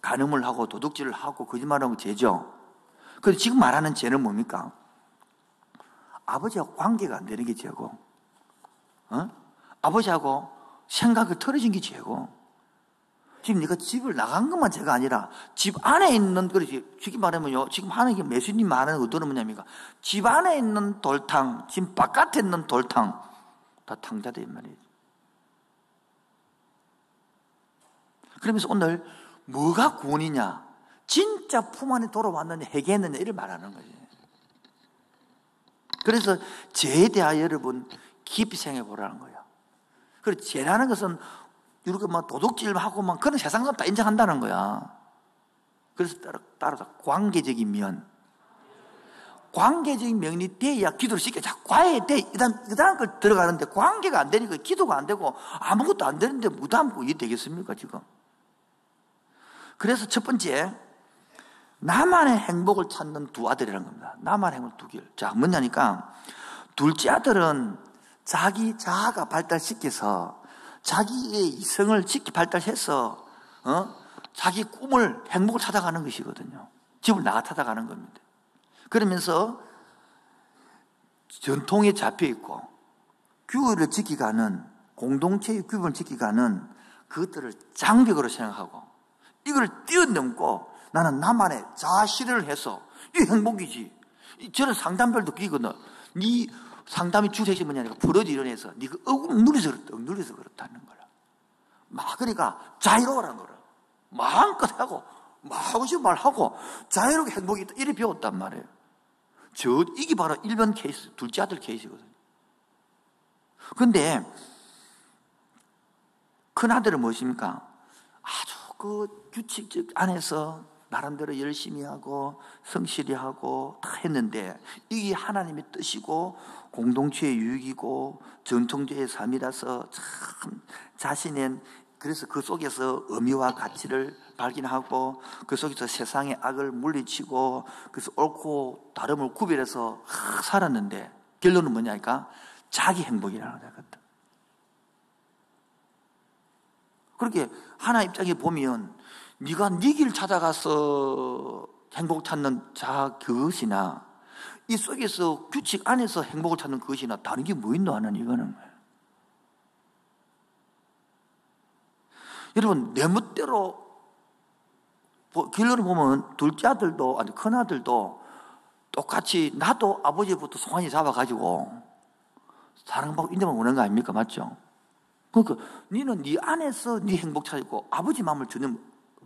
[SPEAKER 1] 간음을 하고 도둑질을 하고 거짓말하는 게 죄죠. 그런데 지금 말하는 죄는 뭡니까? 아버지하고 관계가 안 되는 게 죄고, 아버지하고 생각을 틀어진 게 죄고, 지금 네가 집을 나간 것만 죄가 아니라 집 안에 있는 그릇이 쉽게 말하면요, 지금 하나님 예수님 말하는 의도는 뭐냐니까 집 안에 있는 돌탕, 집 바깥에 있는 돌탕 다 탕자다 이 말이에요. 그러면서 오늘 뭐가 구원이냐? 진짜 품 안에 돌아왔느냐, 회개했느냐 이를 말하는 거지. 그래서 죄에 대하여 여러분 깊이 생각해 보라는 거예요. 그리고 죄라는 것은 이렇게 막 도둑질하고 막 그런 세상 사람 다 인정한다는 거야. 그래서 따라서 관계적인 면. 관계적인 면이 돼야 기도를 쉽게 자, 과에 돼. 그 다음 걸 들어가는데 관계가 안 되니까 기도가 안 되고 아무것도 안 되는데 무담고 이게 되겠습니까, 지금? 그래서 첫 번째, 나만의 행복을 찾는 두 아들이라는 겁니다. 나만의 행복 두 길. 자, 뭐냐니까, 둘째 아들은 자기 자아가 발달시켜서 자기의 이성을 직기 발달해서 자기 꿈을, 행복을 찾아가는 것이거든요. 집을 나가 찾아가는 겁니다. 그러면서 전통에 잡혀있고 규율을 지키가는, 공동체의 규율을 지키가는 그것들을 장벽으로 생각하고 이걸 뛰어넘고 나는 나만의 자아실현을 해서 이게 행복이지. 저는 상담별도 그거거든. 네 상담이 주제시 뭐냐니까 프로이드 이론에서 네가 억눌려서 그렇다는 거라. 막 그러니까 자유로워라는 거라. 마음껏 하고 막 하고 싶은 말 하고 자유롭게 행복이 있다. 이래 배웠단 말이에요. 이게 바로 1번 케이스, 둘째 아들 케이스거든요. 근데 큰 아들은 무엇입니까? 아주 그 규칙 안에서 나름대로 열심히 하고 성실히 하고 다 했는데 이게 하나님의 뜻이고 공동체의 유익이고 전통주의의 삶이라서 참 자신의, 그래서 그 속에서 의미와 가치를 발견하고 그 속에서 세상의 악을 물리치고 그래서 옳고 다름을 구별해서 살았는데 결론은 뭐냐니까 자기 행복이라는 거거든. 그렇게 하나 입장에 보면 네가 네 길 찾아가서 행복 찾는 그것이나 이 속에서 규칙 안에서 행복을 찾는 그것이나 다른 게 뭐 있노 하는 이거는 거예요. 여러분 내 멋대로 결론을 보면 둘째 아들도 아니 큰 아들도 똑같이 나도 아버지부터 송환이 잡아가지고 사랑받고 인정받고 오는 거 아닙니까? 맞죠? 그러니까 너는 네 안에서 네 행복 찾고 아버지 마음을 전혀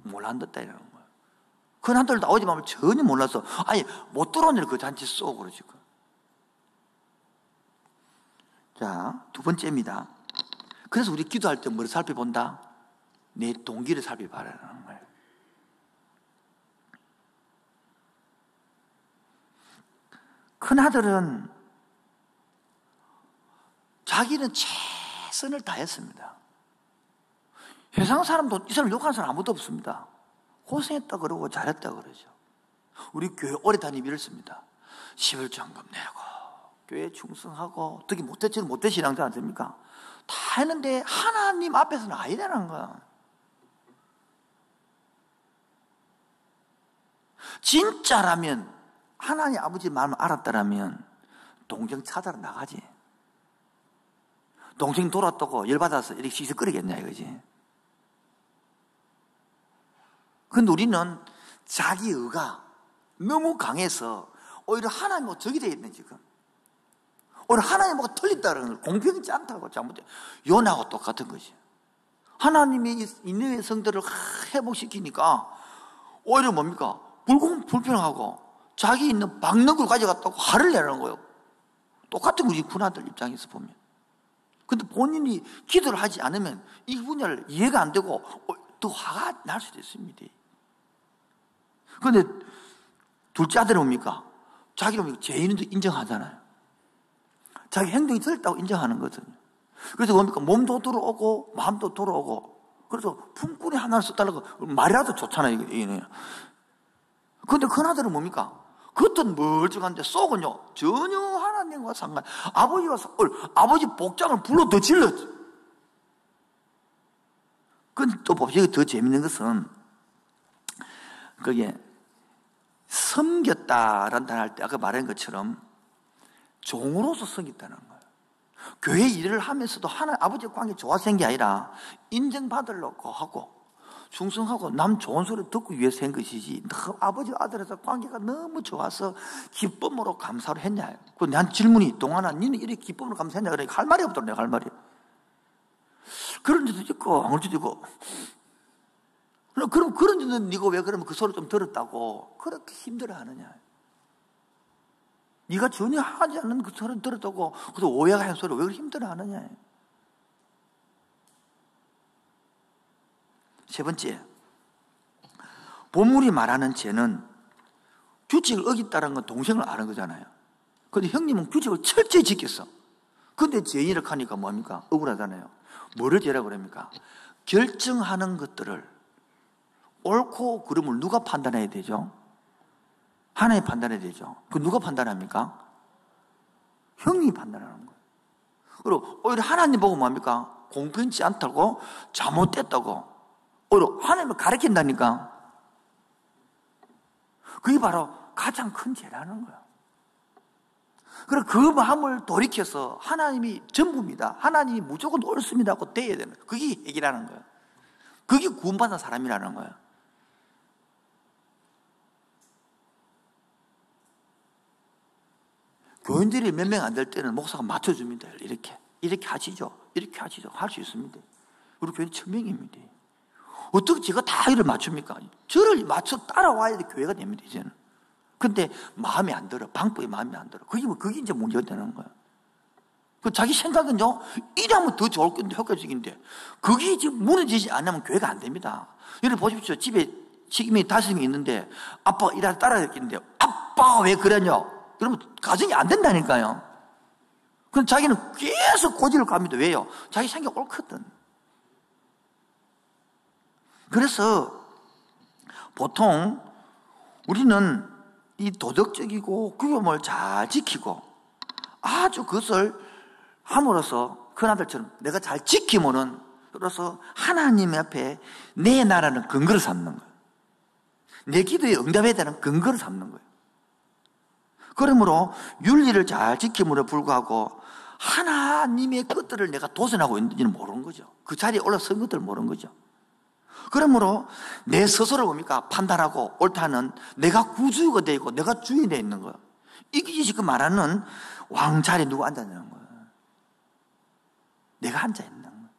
[SPEAKER 1] 몰랐다 이러는 거야. 큰 아들도 아버지 마음을 전혀 몰라서 아니 못 들어오는 그 잔치 쏘고 그러지. 자, 두 번째입니다. 그래서 우리 기도할 때 뭘 살펴본다? 내 동기를 살펴봐라는 거예요. 큰 아들은 자기는 최선을 다했습니다. 세상 사람도 이 사람 욕하는 사람 아무도 없습니다. 고생했다 그러고 잘했다 그러죠. 우리 교회 오래 다니면 이렇습니다. 11조한금 내고 교회 충성하고 특히 못됐지는 못된 신앙들 아닙니까? 다 했는데 하나님 앞에서는 아니라는 거야. 진짜라면 하나님 아버지 마음을 알았다라면 동생 찾아러 나가지. 동생 돌았다고 열받아서 이렇게 시시거리겠냐 이거지. 근데 우리는 자기 의가 너무 강해서 오히려 하나님하고 적이 되어 있네 지금. 오히려 하나님하고 틀린다는 걸 공평하지 않다고 잘못해. 요나하고 똑같은 거지. 하나님이 이너의 성들을 회복시키니까 오히려 뭡니까? 불평하고 자기 있는 박는 걸 가져갔다고 화를 내는 거예요. 똑같은 우리 군아들 입장에서 보면. 근데 본인이 기도를 하지 않으면 이 분야를 이해가 안 되고 더 화가 날 수도 있습니다. 그런데 둘째 아들은 뭡니까? 자기는 죄인도 인정하잖아요. 자기 행동이 틀렸다고 인정하는 거거든요. 그래서 뭡니까? 몸도 돌아오고 마음도 돌아오고 그래서 품꾼이 하나를 써달라고 말이라도 좋잖아요. 그런데 큰 아들은 뭡니까? 겉은 멀쩡한데 속은요 전혀 하나님과 상관. 아버지 복장을 불러 더 질렀죠. 근데 또 봅시다. 더 재밌는 것은 그게 섬겼다라는 단어 할 때 아까 말한 것처럼 종으로서 섬겼다는 거예요. 교회 일을 하면서도 아버지와 관계 좋아서 한 게 아니라 인정받으려고 하고 충성하고 남 좋은 소리 듣고 위해서 한 것이지 아버지와 아들에서 관계가 너무 좋아서 기쁨으로 감사를 했냐. 난 질문이 동안아 니는 이렇게 기쁨으로 감사했냐. 그러니까 할 말이 없더라. 내가 할 말이. 그런 데도 있고 안 그런 데도 있고. 그럼 그런 데는 네가 왜 그러면 그 소리 좀 들었다고 그렇게 힘들어하느냐. 네가 전혀 하지 않는 그 소리 들었다고 그래서 오해가 한 소리 왜 그렇게 힘들어하느냐. 세 번째, 본문이 말하는 죄는 규칙을 어겼다는 건 동생을 아는 거잖아요. 그런데 형님은 규칙을 철저히 지켰어. 그런데 죄인을 하니까 뭡니까? 억울하잖아요. 뭐를 죄라고 그럽니까? 결정하는 것들을 옳고 그름을 누가 판단해야 되죠? 하나님 판단해야 되죠. 그 누가 판단합니까? 형님이 판단하는 거예요. 그리고 오히려 하나님 보고 뭡니까? 공평치 않다고, 잘못됐다고 오히려 하나님을 가르친다니까. 그게 바로 가장 큰 죄라는 거야. 그래서 그 마음을 돌이켜서 하나님이 전부입니다, 하나님이 무조건 옳습니다 하고 대해야 되는 거예요. 그게 핵이라는 거예요. 그게 구원받은 사람이라는 거예요. 교인들이 몇 명 안 될 때는 목사가 맞춰줍니다. 이렇게 하시죠, 이렇게 하시죠, 할 수 있습니다. 우리 교인 1000명입니다. 어떻게 제가 다 이를 맞춥니까? 저를 맞춰 따라와야 돼 교회가 됩니다, 이제는. 근데 마음에 안 들어. 방법이 마음에 안 들어. 그게 이제 문제가 되는 거야. 그 자기 생각은요, 이러면 더 좋을 건데, 효과적인데, 그게 지금 무너지지 않으면 교회가 안 됩니다. 여러분 보십시오. 집에 식임이 5명 있는데, 아빠가 일하다 따라했는데, 아빠가 왜 그러냐? 그러면 가정이 안 된다니까요. 그럼 자기는 계속 고집을 갑니다. 왜요? 자기 생각 옳거든. 그래서 보통 우리는 이 도덕적이고 규범을 잘 지키고 아주 그것을 함으로써 큰아들처럼 내가 잘 지키면은 그래서 하나님 앞에 내 나라는 근거를 삼는 거예요. 내 기도에 응답해야 되는 근거를 삼는 거예요. 그러므로 윤리를 잘 지킴으로 불구하고 하나님의 것들을 내가 도전하고 있는지는 모르는 거죠. 그 자리에 올라선 것들을 모르는 거죠. 그러므로 내 스스로를 뭡니까? 판단하고 옳다는 내가 구주가 되고 내가 주인이 되어 있는 거예요. 이게 지금 말하는 왕자리에 누가 앉아있는 거예요. 내가 앉아있는 거예요.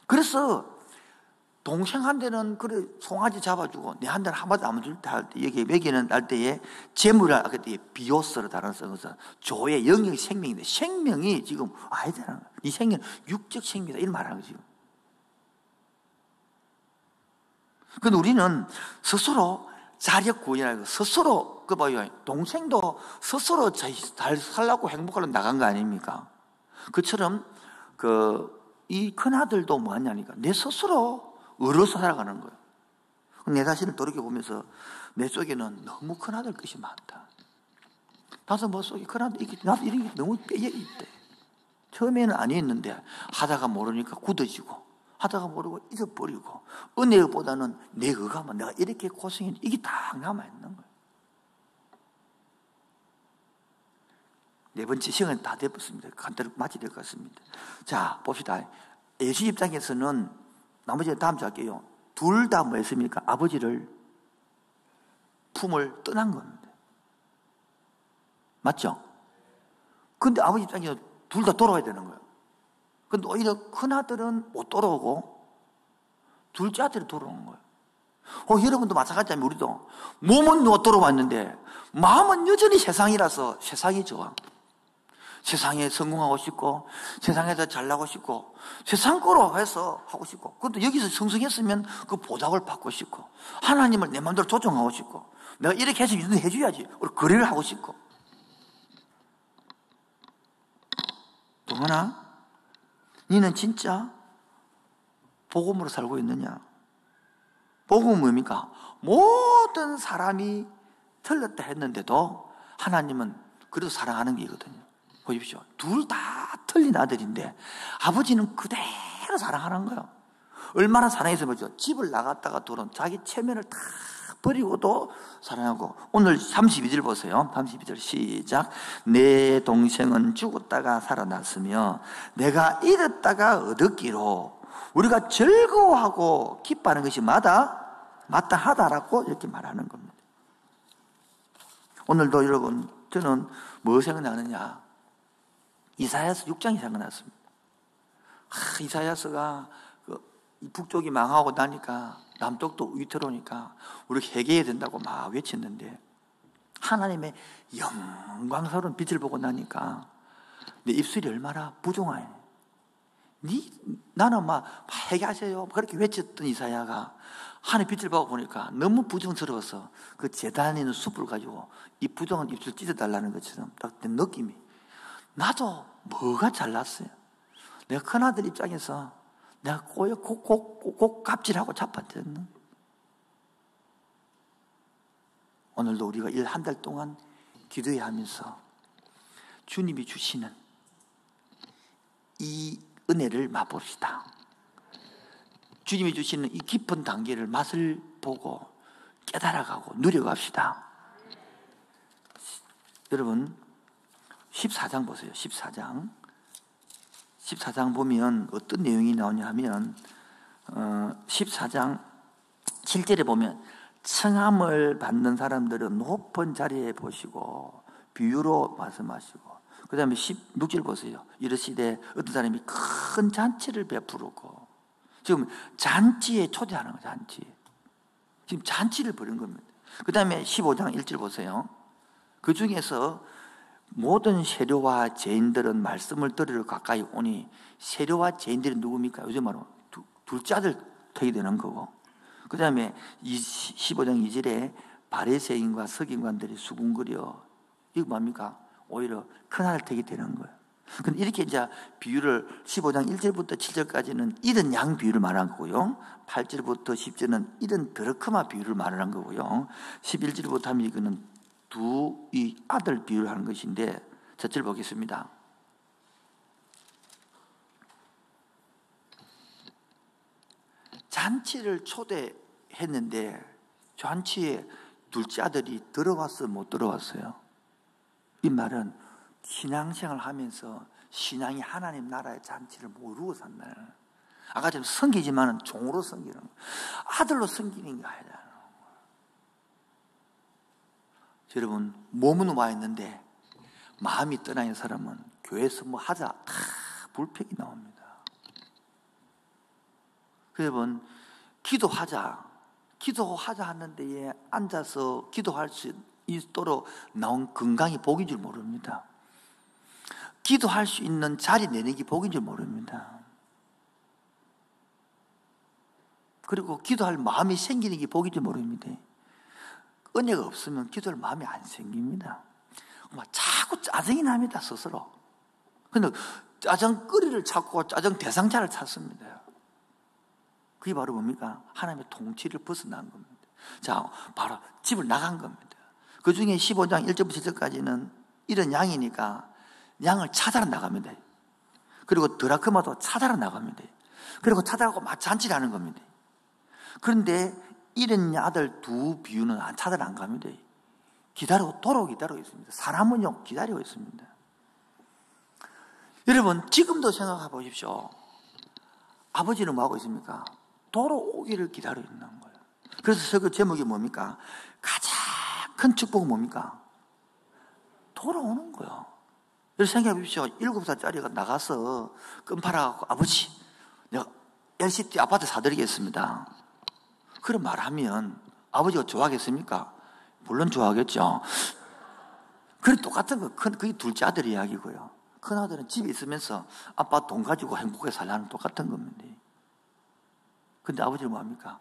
[SPEAKER 1] 그래서 동생 한 대는 그래 송아지 잡아주고 내 한 대는 한마디 안 줄 때 할 때 여기 먹이는 할 때에 재물을 그때 비오스로 다른 써서 조의 영역이 생명인데 생명이 지금 아야 되는 거야. 이 생명은 육적 생명이다 이런 말하는 거지. 근데 우리는 스스로 자력 구현하고 스스로 그 봐요. 동생도 스스로 잘 살라고 행복하려고 나간 거 아닙니까? 그처럼 이 큰아들도 뭐 하냐니까 내 스스로 의로서 살아가는 거예요. 내 자신을 돌이켜보면서 내 속에는 너무 큰아들 것이 많다. 나도 뭐 속에 큰아들, 나도 이런 게 너무 빼여 있대. 처음에는 아니었는데 하다가 모르니까 굳어지고 하다가 모르고 잊어버리고 은혜보다는 내 의가만 내가 이렇게 고생했는데 이게 딱 남아있는 거예요. 네 번째 시간이 다 됐습니다. 간단히 마쳐야 될 것 같습니다. 자, 봅시다. 예수 입장에서는 나머지 다음 주 할게요. 둘 다 뭐 했습니까? 아버지를 품을 떠난 겁니다. 맞죠? 근데 아버지 입장에서 둘 다 돌아와야 되는 거예요. 근데 오히려 큰아들은 못 돌아오고 둘째 아들이 돌아오는 거예요. 여러분도 마찬가지입니다. 우리도 몸은 누가 돌아왔는데 마음은 여전히 세상이라서 세상이 좋아. 세상에 성공하고 싶고 세상에서 잘나고 싶고 세상 거로 해서 하고 싶고 그런데 여기서 성성했으면 그 보답을 받고 싶고 하나님을 내 마음대로 조정하고 싶고 내가 이렇게 해서 이런 해줘야지 거래를 하고 싶고 동원아 너는 진짜 복음으로 살고 있느냐? 복음은 뭡니까? 모든 사람이 틀렸다 했는데도 하나님은 그래도 사랑하는 게 있거든요. 보십시오. 둘 다 틀린 아들인데 아버지는 그대로 사랑하는 거예요. 얼마나 사랑해서 보죠. 집을 나갔다가 돌아온 자기 체면을 다 버리고도 사랑하고 오늘 32절 보세요. 32절 시작. 내 동생은 죽었다가 살아났으며 내가 잃었다가 얻었기로 우리가 즐거워하고 기뻐하는 것이 마땅하다라고 이렇게 말하는 겁니다. 오늘도 여러분 저는 뭐 생각나느냐 이사야서 6장이 생각났습니다. 이사야서가 북쪽이 망하고 나니까 남쪽도 위태로우니까 우리 회개해야 된다고 막 외쳤는데 하나님의 영광스러운 빛을 보고 나니까 내 입술이 얼마나 부정하네. 나는 막 회개하세요 그렇게 외쳤던 이사야가 하나님의 빛을 보고 보니까 너무 부정스러워서 그 재단에 있는 숲을 가지고 이 부정한 입술 찢어달라는 것처럼 딱 된 느낌이 나도 뭐가 잘났어요. 내가 큰아들 입장에서 내가 꼭 갑질하고 자빠졌는. 오늘도 우리가 한 달 동안 기도해야 하면서 주님이 주시는 이 은혜를 맛봅시다. 주님이 주시는 이 깊은 단계를 맛을 보고 깨달아가고 누려갑시다. 여러분 14장 보세요. 14장 보면 어떤 내용이 나오냐 하면 14장 7절에 보면 청함을 받는 사람들은 높은 자리에 보시고 비유로 말씀하시고, 그 다음에 16절 보세요. 이르시되 어떤 사람이 큰 잔치를 베푸르고, 지금 잔치에 초대하는 거예요. 잔치. 지금 잔치를 벌인 겁니다. 그 다음에 15장 1절 보세요. 그 중에서 모든 세류와 죄인들은 말씀을 들으러 가까이 오니, 세류와 죄인들이 누굽니까? 요즘 말로 둘째 아들 되게 되는 거고, 그 다음에 15장 2절에 바리새인과 서기관들이 수군거려, 이거 뭡니까? 오히려 큰아들 되게 되는 거예요. 근데 이렇게 이제 비유를 15장 1절부터 7절까지는 이런 양 비유를 말한 거고요. 8절부터 10절은 이런 드러크마 비유를 말하는 거고요. 11절부터 하면 이거는 이 아들 비유를 하는 것인데, 첫 절 보겠습니다. 잔치를 초대했는데 잔치에 둘째 아들이 들어왔어요, 못 들어왔어요? 이 말은 신앙생활을 하면서 신앙이 하나님 나라의 잔치를 모르고 산다는, 아까 전에 섬기지만 종으로 섬기는 거예요. 아들로 섬기는 게 아니라. 여러분, 몸은 와 있는데 마음이 떠나 있는 사람은 교회에서 뭐 하자 다 불평이 나옵니다. 여러분, 기도하자 하는 데에 앉아서 기도할 수 있도록 나온 건강이 복인 줄 모릅니다. 기도할 수 있는 자리 내는 게 복인 줄 모릅니다. 그리고 기도할 마음이 생기는 게 복인 줄 모릅니다. 은혜가 없으면 기도할 마음이 안 생깁니다. 자꾸 짜증이 납니다, 스스로. 근데 짜증거리를 찾고 짜증 대상자를 찾습니다. 그게 바로 뭡니까? 하나님의 통치를 벗어난 겁니다. 자, 바로 집을 나간 겁니다. 그 중에 15장 1절부터 7절까지는 이런 양이니까 양을 찾아러 나갑니다. 그리고 드라크마도 찾아러 나갑니다. 그리고 찾아가고 막 잔치를 하는 겁니다. 그런데 이런 아들 두 비유는 찾아러 안 갑니다. 기다리고 도로 기다리고 있습니다. 사람은요 기다리고 있습니다. 여러분, 지금도 생각해 보십시오. 아버지는 뭐하고 있습니까? 도로 오기를 기다리고 있는 거예요. 그래서 그 제목이 뭡니까? 가장 큰 축복은 뭡니까? 돌아오는 거예요. 여러분 생각해 보십시오. 7살짜리가 나가서 끈 팔아갖고, 아버지, 내가 LCT 아파트 사드리겠습니다. 그런 말 하면 아버지가 좋아하겠습니까? 물론 좋아하겠죠. 그래, 똑같은 거. 그게 둘째 아들 이야기고요. 큰 아들은 집에 있으면서 아빠 돈 가지고 행복하게 살라는 똑같은 겁니다. 근데 아버지는 뭐합니까?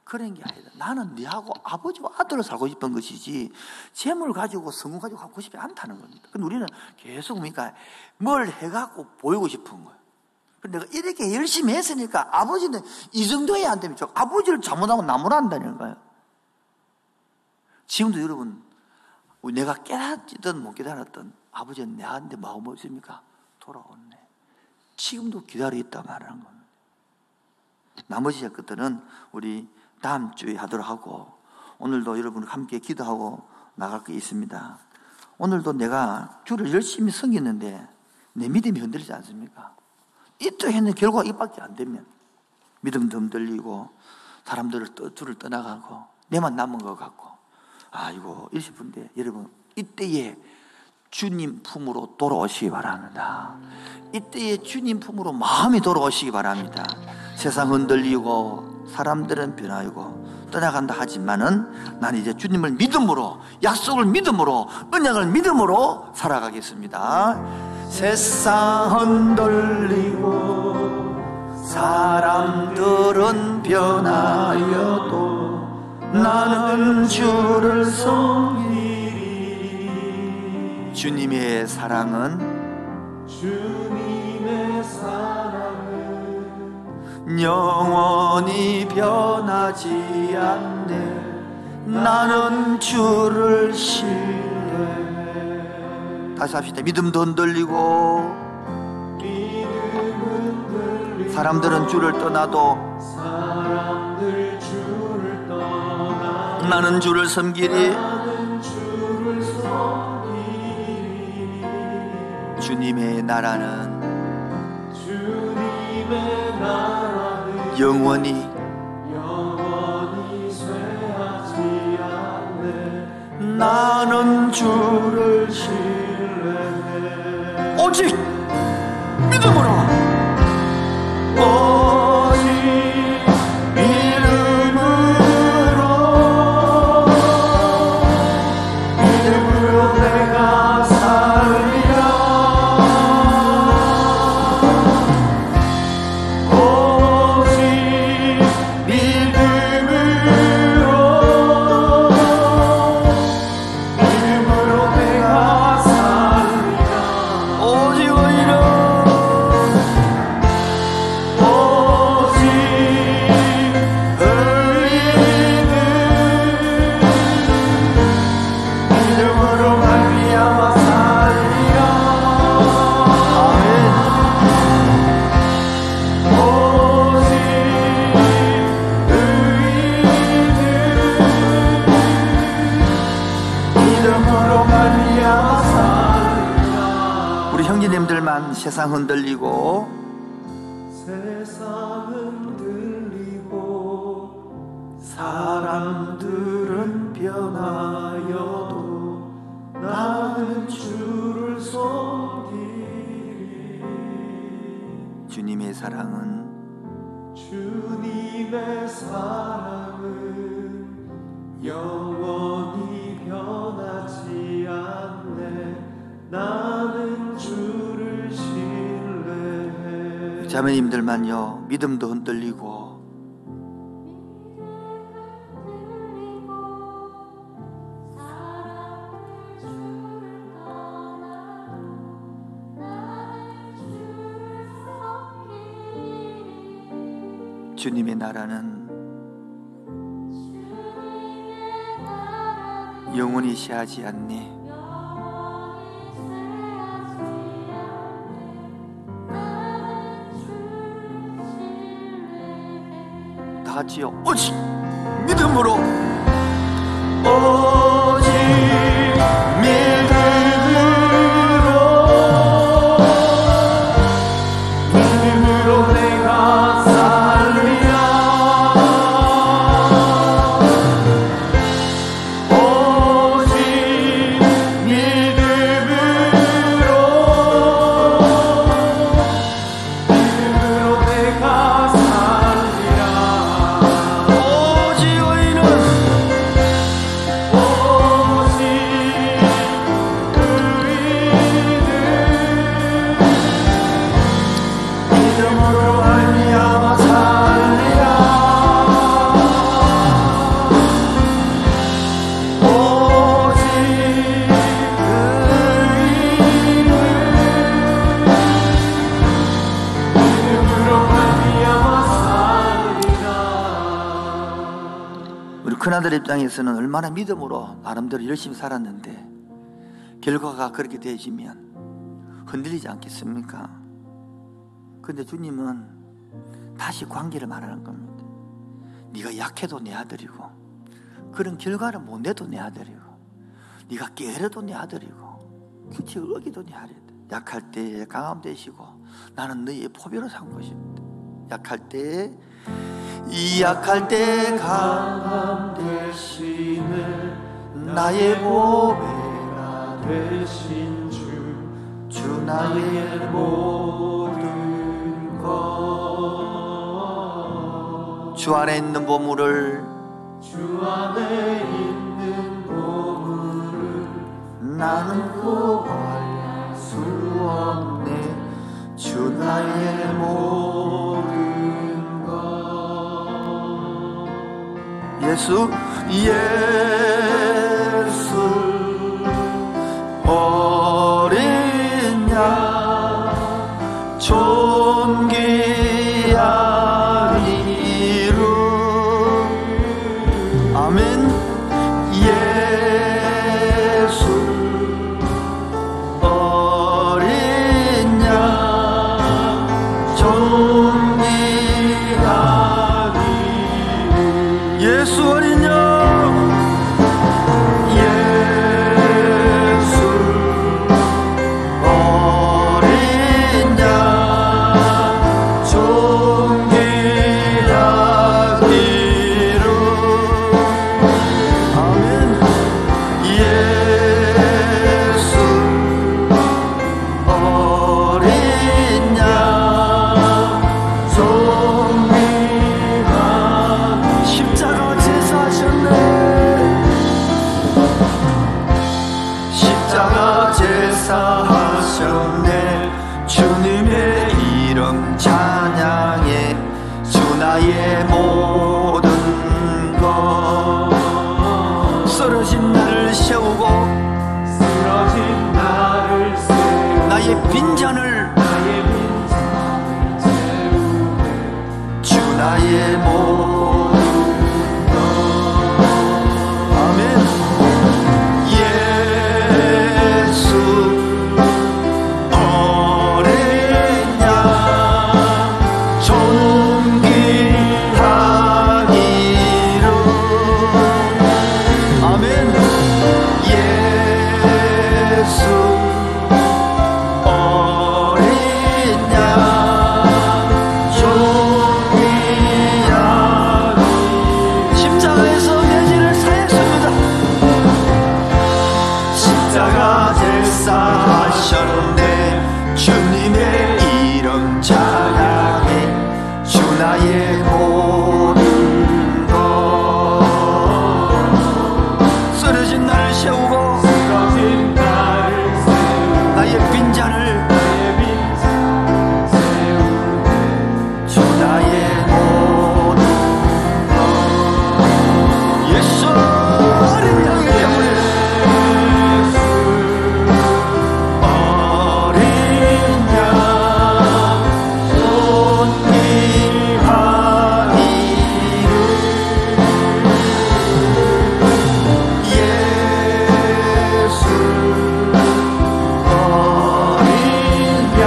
[SPEAKER 1] 그런 게 아니다. 나는 네하고 아버지와 아들로 살고 싶은 것이지 재물 가지고 성공 가지고 갖고 싶지 않다는 겁니다. 근데 우리는 계속 뭡니까? 뭘 해갖고 보이고 싶은 거예요. 근데 내가 이렇게 열심히 했으니까 아버지는 이 정도 해야 안 됩니까? 아버지를 잘못하면 나무란다는 거예요. 지금도 여러분, 내가 깨닫든 못 깨달았든 아버지는 내한테 마음이 없습니까? 돌아오네. 지금도 기다리고 있다 말하는 겁니다. 나머지 것들은 우리 다음 주에 하도록 하고, 오늘도 여러분 함께 기도하고 나갈 게 있습니다. 오늘도 내가 주를 열심히 섬기는데 내 믿음이 흔들리지 않습니까? 이쪽 했는데 결과가 이밖에 안 되면 믿음도 흔들리고 사람들을 주를 떠나가고 내만 남은 것 같고, 아이고 이러실 분인데, 여러분 이때에 주님 품으로 돌아오시기 바랍니다. 이때에 주님 품으로 마음이 돌아오시기 바랍니다. 세상 흔들리고 사람들은 변하고 떠나간다 하지만은 나는 이제 주님을 믿음으로, 약속을 믿음으로, 언약을 믿음으로 살아가겠습니다. 세상 흔들리고 사람들은 변하여도 나는 주를 섬기리. 주님의 사랑은 영원히 변하지 않네. 나는 주를 신뢰해. 다시 합시다. 믿음도 흔들리고 사람들은 주를 떠나도 나는 주를 섬기리. 주님의 나라는 영원히 나는 주를 신뢰해. 오직 믿음으로, 오직 믿음으로 내가 살리라. 오직 믿음으로 내가 살리라. 오직 의로, 오직 믿음으로 말미암아 살리라. 아멘. 오직 믿음으로 말미암아 살리라. 우리 형제님들만 세상 흔들리고 사람들은 변하여도 나는 주를 섬기리. 주님의 사랑은 영원히 변하지 않네. 나는 주를 신뢰해. 자매님들만요, 믿음도 흔들리고 주님의 나라는 영원히 쇠하지 않니. 다 같이요. 오직 믿음으로, 오직 믿음으로 내가 살리라. 오직 믿음으로 내가 살리라. 오직 의는, 오직 믿음으로 말미암아 살리라. 오직 믿음으로 말미암아 살리라. 우리 큰아들 입장에서는 얼마나 믿음으로 나름대로 열심히 살았는데 결과가 그렇게 되어지면 흔들리지 않겠습니까? 근데 주님은 다시 관계를 말하는 겁니다. 네가 약해도 내 아들이고, 그런 결과를 못 내도 내 아들이고, 네가 깨려도 내 아들이고, 규칙을 어기도 내 아들이다. 약할 때에 강함 되시고 나는 너희의 포배로 삼은 것입니다. 약할 때에 강함 되시네. 나의 보배가 되신 주 나의 모든 것. 주 안에 있는 보물을 나는 구할 수 없네. 주 나의 모든 것. 예수 어린 양 존귀한 이름. 아멘. 예수 어린 양 존귀한 예수 어린 양, 예수 어린 양 존귀하기를. 아멘. 예수 어린 양 존귀하기를. 십자가 제사하셨네. 십자가 제사하셨네. 주님의 이름 찬양해. 주 나의 모든 것. 쓰러진 나를 세우고 나의 빈잔을 주 나의 모든 것. 아멘. 예수 어린 양 존귀하기를. 아멘. 예수 어린 양 존귀하기를. 십자가에서 내 죄를 사했습니다. 십자가 제사하셨네. 주님의 이름 찬양해. 주 나의 모든 것. 쓰러진 나를 세우고 나의 빈잔을 주 나의 모든 것. 예수 어린 양의 때문에 어린 양 존귀하기를. 예수 어린 양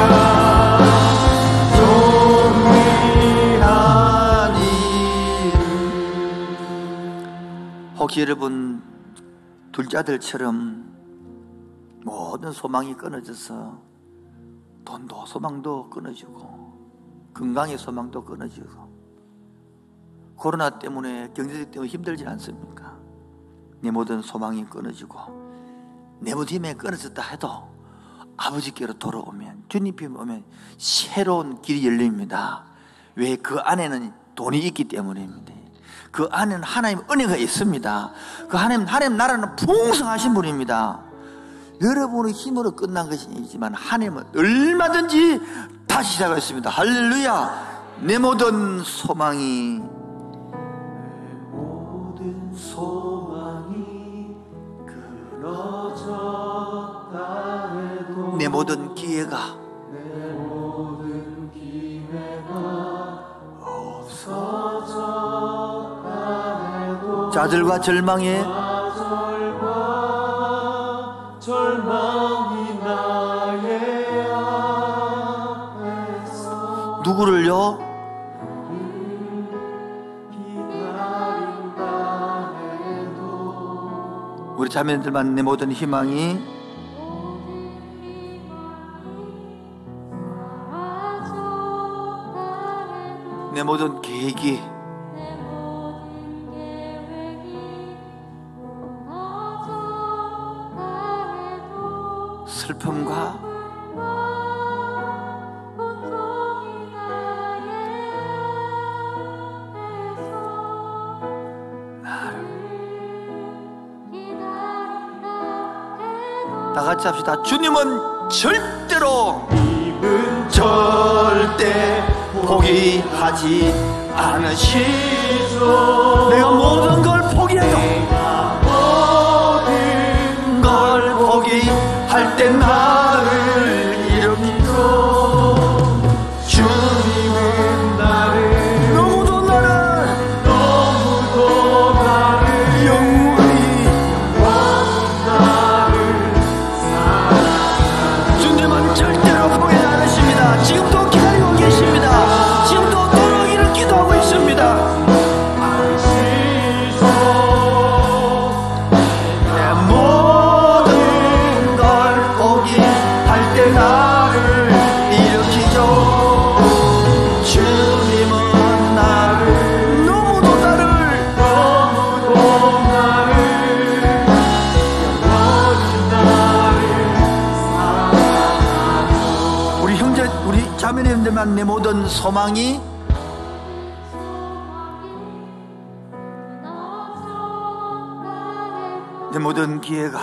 [SPEAKER 1] 존귀하기를. 혹시 여러분 둘째 아들처럼 모든 소망이 끊어져서 돈도 소망도 끊어지고 건강의 소망도 끊어지고 코로나 때문에 경제적 때문에 힘들지 않습니까? 내 모든 소망이 끊어지고 내 모든 힘이 끊어졌다 해도 아버지께로 돌아오면, 주님께 오면 새로운 길이 열립니다. 왜? 그 안에는 돈이 있기 때문입니다. 그 안에는 하나님의 은혜가 있습니다. 그 하나님 나라는 풍성하신 분입니다. 여러분의 힘으로 끝난 것이 아니지만 하나님은 얼마든지 다시 시작하겠습니다. 할렐루야. 내 모든 소망이 끊어졌다 해도 내 모든 기회가 없어졌다 해도 좌절과 절망이 나의 앞에서 누구를요? 기다린다 해도 우리 자매들만 내 모든 희망이 내 모든 계획이 슬픔과 나를 다 같이 합시다. 주님은 절대로 절대 포기하지 않으시죠. 내가 모든 걸 포기해도 모든 걸 포기할 때 나를 일으키고 주님은 나를 너무도 나를 영원히 나를 사랑하시고 주님은 절대로 포기하지 않으십니다. 지금도 기다리고 계십니다. 지금도 돌아오기를 기도하고 있습니다. 소망이 내 모든 기회가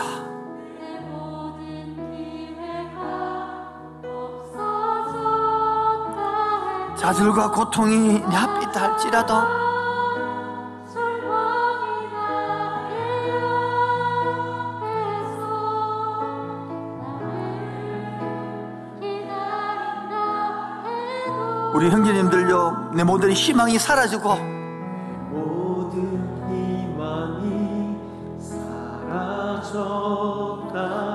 [SPEAKER 1] 좌절과 고통이 내 앞에 있다 할지라도 우리 형제님들요, 내 모든 희망이 사라지고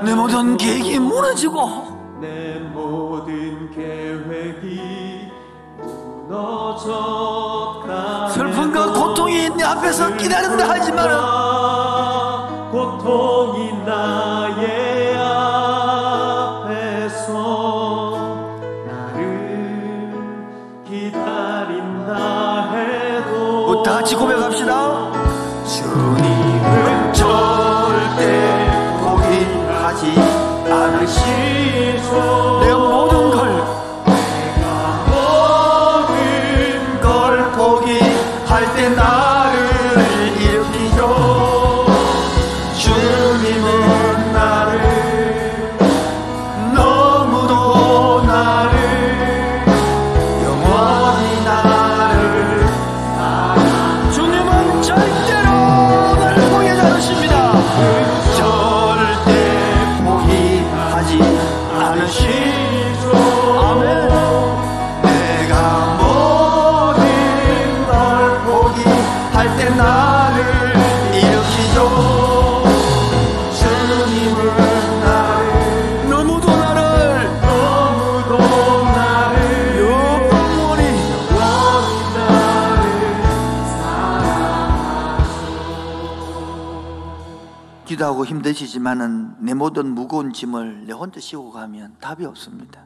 [SPEAKER 1] 내 모든 계획이 무너지고
[SPEAKER 2] 내 모든 계획이 무너졌다.
[SPEAKER 1] 슬픔과 고통이 내 앞에서 기다린다 하지만은
[SPEAKER 2] 고통이 나의 앞에서 나를 기다린다 해도
[SPEAKER 1] 다 같이 고백합시다.
[SPEAKER 2] 주님은 절대 포기하지 않으시죠.
[SPEAKER 1] 내 모든 걸
[SPEAKER 2] 포기할 때 나를 일으키죠. 주님은 나를 너무도 나를 영원히 나를
[SPEAKER 1] 주님은 절대로 나를 포기하지 않으십니다.
[SPEAKER 2] 절대 포기하지 않으시죠.
[SPEAKER 1] 아멘.
[SPEAKER 2] 내가 모든 걸 포기할 때 나를 일으키죠. 주님은 나를
[SPEAKER 1] 너무도 나를 영원히
[SPEAKER 2] 나를
[SPEAKER 1] 기도하고 힘드시지만은 내 모든 무거운 짐을 내 혼자 싣고 가면 답이 없습니다.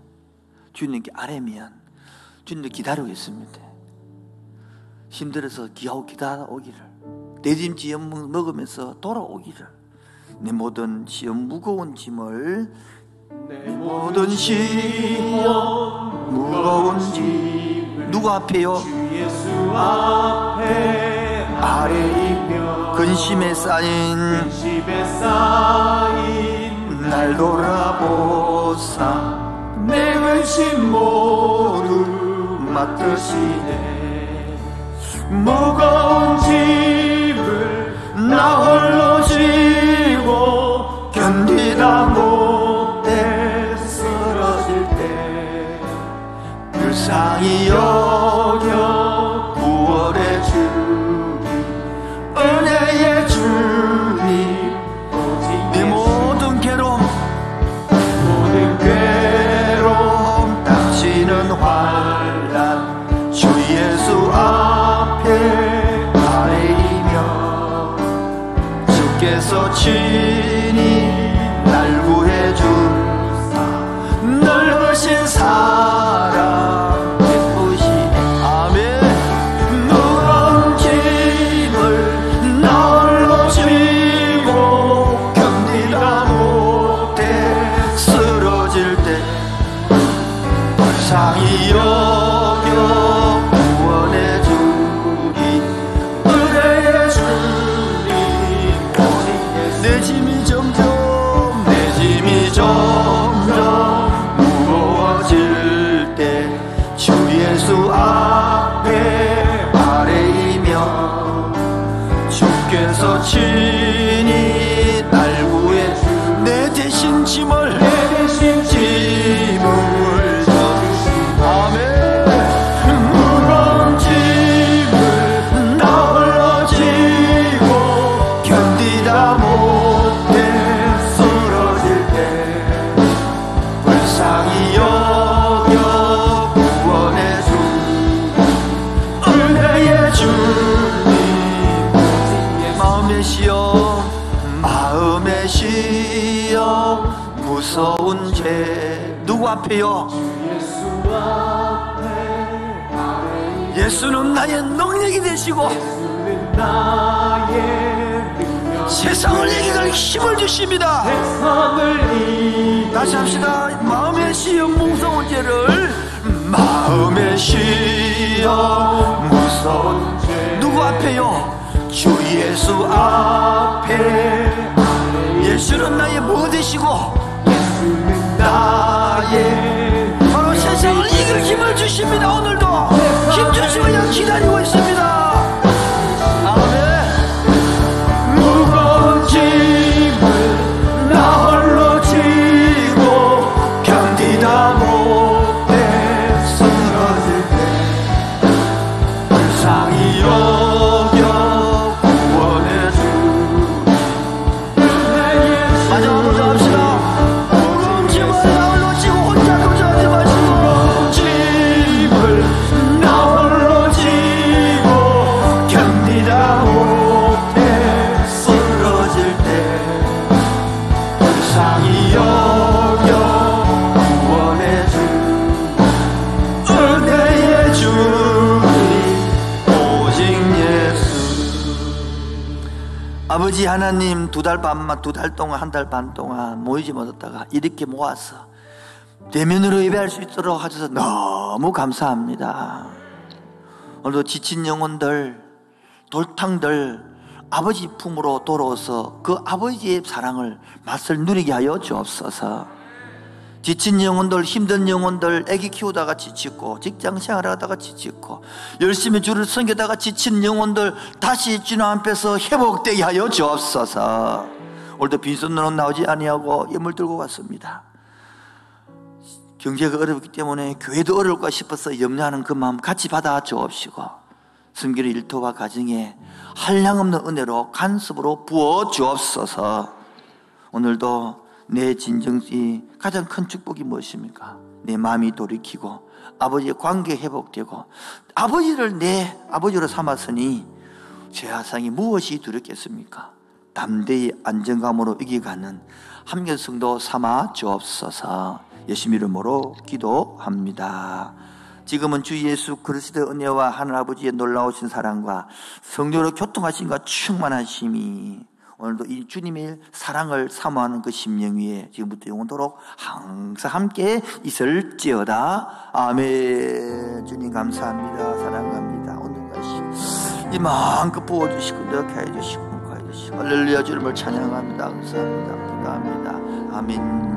[SPEAKER 1] 주님께 아뢰면 주님도 기다리고 있습니다. 힘들어서 기다려오기를, 내 짐 지엄 먹으면서 돌아오기를, 내 모든 시험 무거운 짐을,
[SPEAKER 2] 내 모든 시험
[SPEAKER 1] 무거운 짐 누구 앞에요?
[SPEAKER 2] 주 예수 앞에 아뢰이며
[SPEAKER 1] 근심에 쌓인
[SPEAKER 2] 근심에 쌓인
[SPEAKER 1] 날 돌아보사
[SPEAKER 2] 내 근심 모두 맡으시네. 무거운 짐을 나 홀로 지고 견디다 못해 쓰러질 때 불쌍히 여겨 구원의 주님, 은혜의 주님, 오직
[SPEAKER 1] 내 모든 괴로움
[SPEAKER 2] 모든 괴로움
[SPEAKER 1] 닥치는 환란 주 예수 앞에 아뢰이며 주께서 친히 날 구해주사 넓으신 사랑 베푸시네. 아멘. 무거운 짐을 나 홀로 지고 견디다 못해 쓰러질 때 불쌍히 여겨 구원의 주님, 은혜의 주님, 내 짐이 점점 무거워질 때 주 예수 앞에 아뢰이며 주께서 친히 날 구해 내 대신 짐을 아멘. 무거운 짐을 나 홀로 지고 견디다 못해 쓰러질 때 불쌍히 여겨 구원의 주, 은혜의 주님, 마음에 시여 무서운 죄 누구 앞에요? 예수는 나의 능력이 되시고 세상을 이길 힘을 주십니다. 다시 합시다. 마음에 시험 무서운 죄를 마음에 시험 무서운 죄 누구 앞에요? 주 예수 앞에. 예수는 나의 뭐 되시고 예수는 나의 바로 세상을 이길 힘을 주십니다. 오늘도 힘 주시며 기다리고 있습니다. 아멘. 무거운 짐을 나 홀로 지고 견디다 못해 쓰러질 때 불쌍히 여겨 구원해 주. 마지막 먼저 합시다. 무거운 짐을 나 홀로 지고 혼자 도전하지 마시고 짐을 나 홀로 지고 견디다 못해 쓰러질 때 불쌍히 여겨 구원해 주. 은혜의 주님 오직 예수. 아버지 하나님, 두 달 동안, 한 달 반 동안 모이지 못했다가 이렇게 모아서 대면으로 예배할 수 있도록 하셔서 너무 감사합니다. 오늘도 지친 영혼들, 돌탕들 아버지 품으로 돌아와서 그 아버지의 사랑을 맛을 누리게 하여 주옵소서. 지친 영혼들, 힘든 영혼들, 애기 키우다가 지치고 직장 생활하다가 지치고 열심히 주를 섬기다가 지친 영혼들 다시 주님 앞에서 회복되게 하여 주옵소서. 오늘도 빈손으로 나오지 아니하고 예물 들고 왔습니다. 경제가 어렵기 때문에 교회도 어려울까 싶어서 염려하는 그 마음 같이 받아 주옵시고 섬기는 일터와 가정에 한량없는 은혜로 간섭으로 부어 주옵소서. 오늘도 내 진정이 가장 큰 축복이 무엇입니까? 내 마음이 돌이키고 아버지의 관계 회복되고 아버지를 내 아버지로 삼았으니 죄사상이 무엇이 두렵겠습니까? 담대히 안정감으로 이겨가는 함께 성도 삼아 주옵소서. 예수 이름으로 기도합니다. 지금은 주 예수 그리스도의 은혜와 하늘 아버지의 놀라우신 사랑과 성령으로 교통하심과 충만하심이 오늘도 이 주님의 사랑을 사모하는 그 심령 위에 지금부터 영원토록 항상 함께 있을지어다. 아멘. 주님 감사합니다. 사랑합니다. 오늘까지 이만큼 부어주시고 이렇게 해주시고 할렐루야. 주님을 찬양합니다. 감사합니다. 기도합니다. 아멘.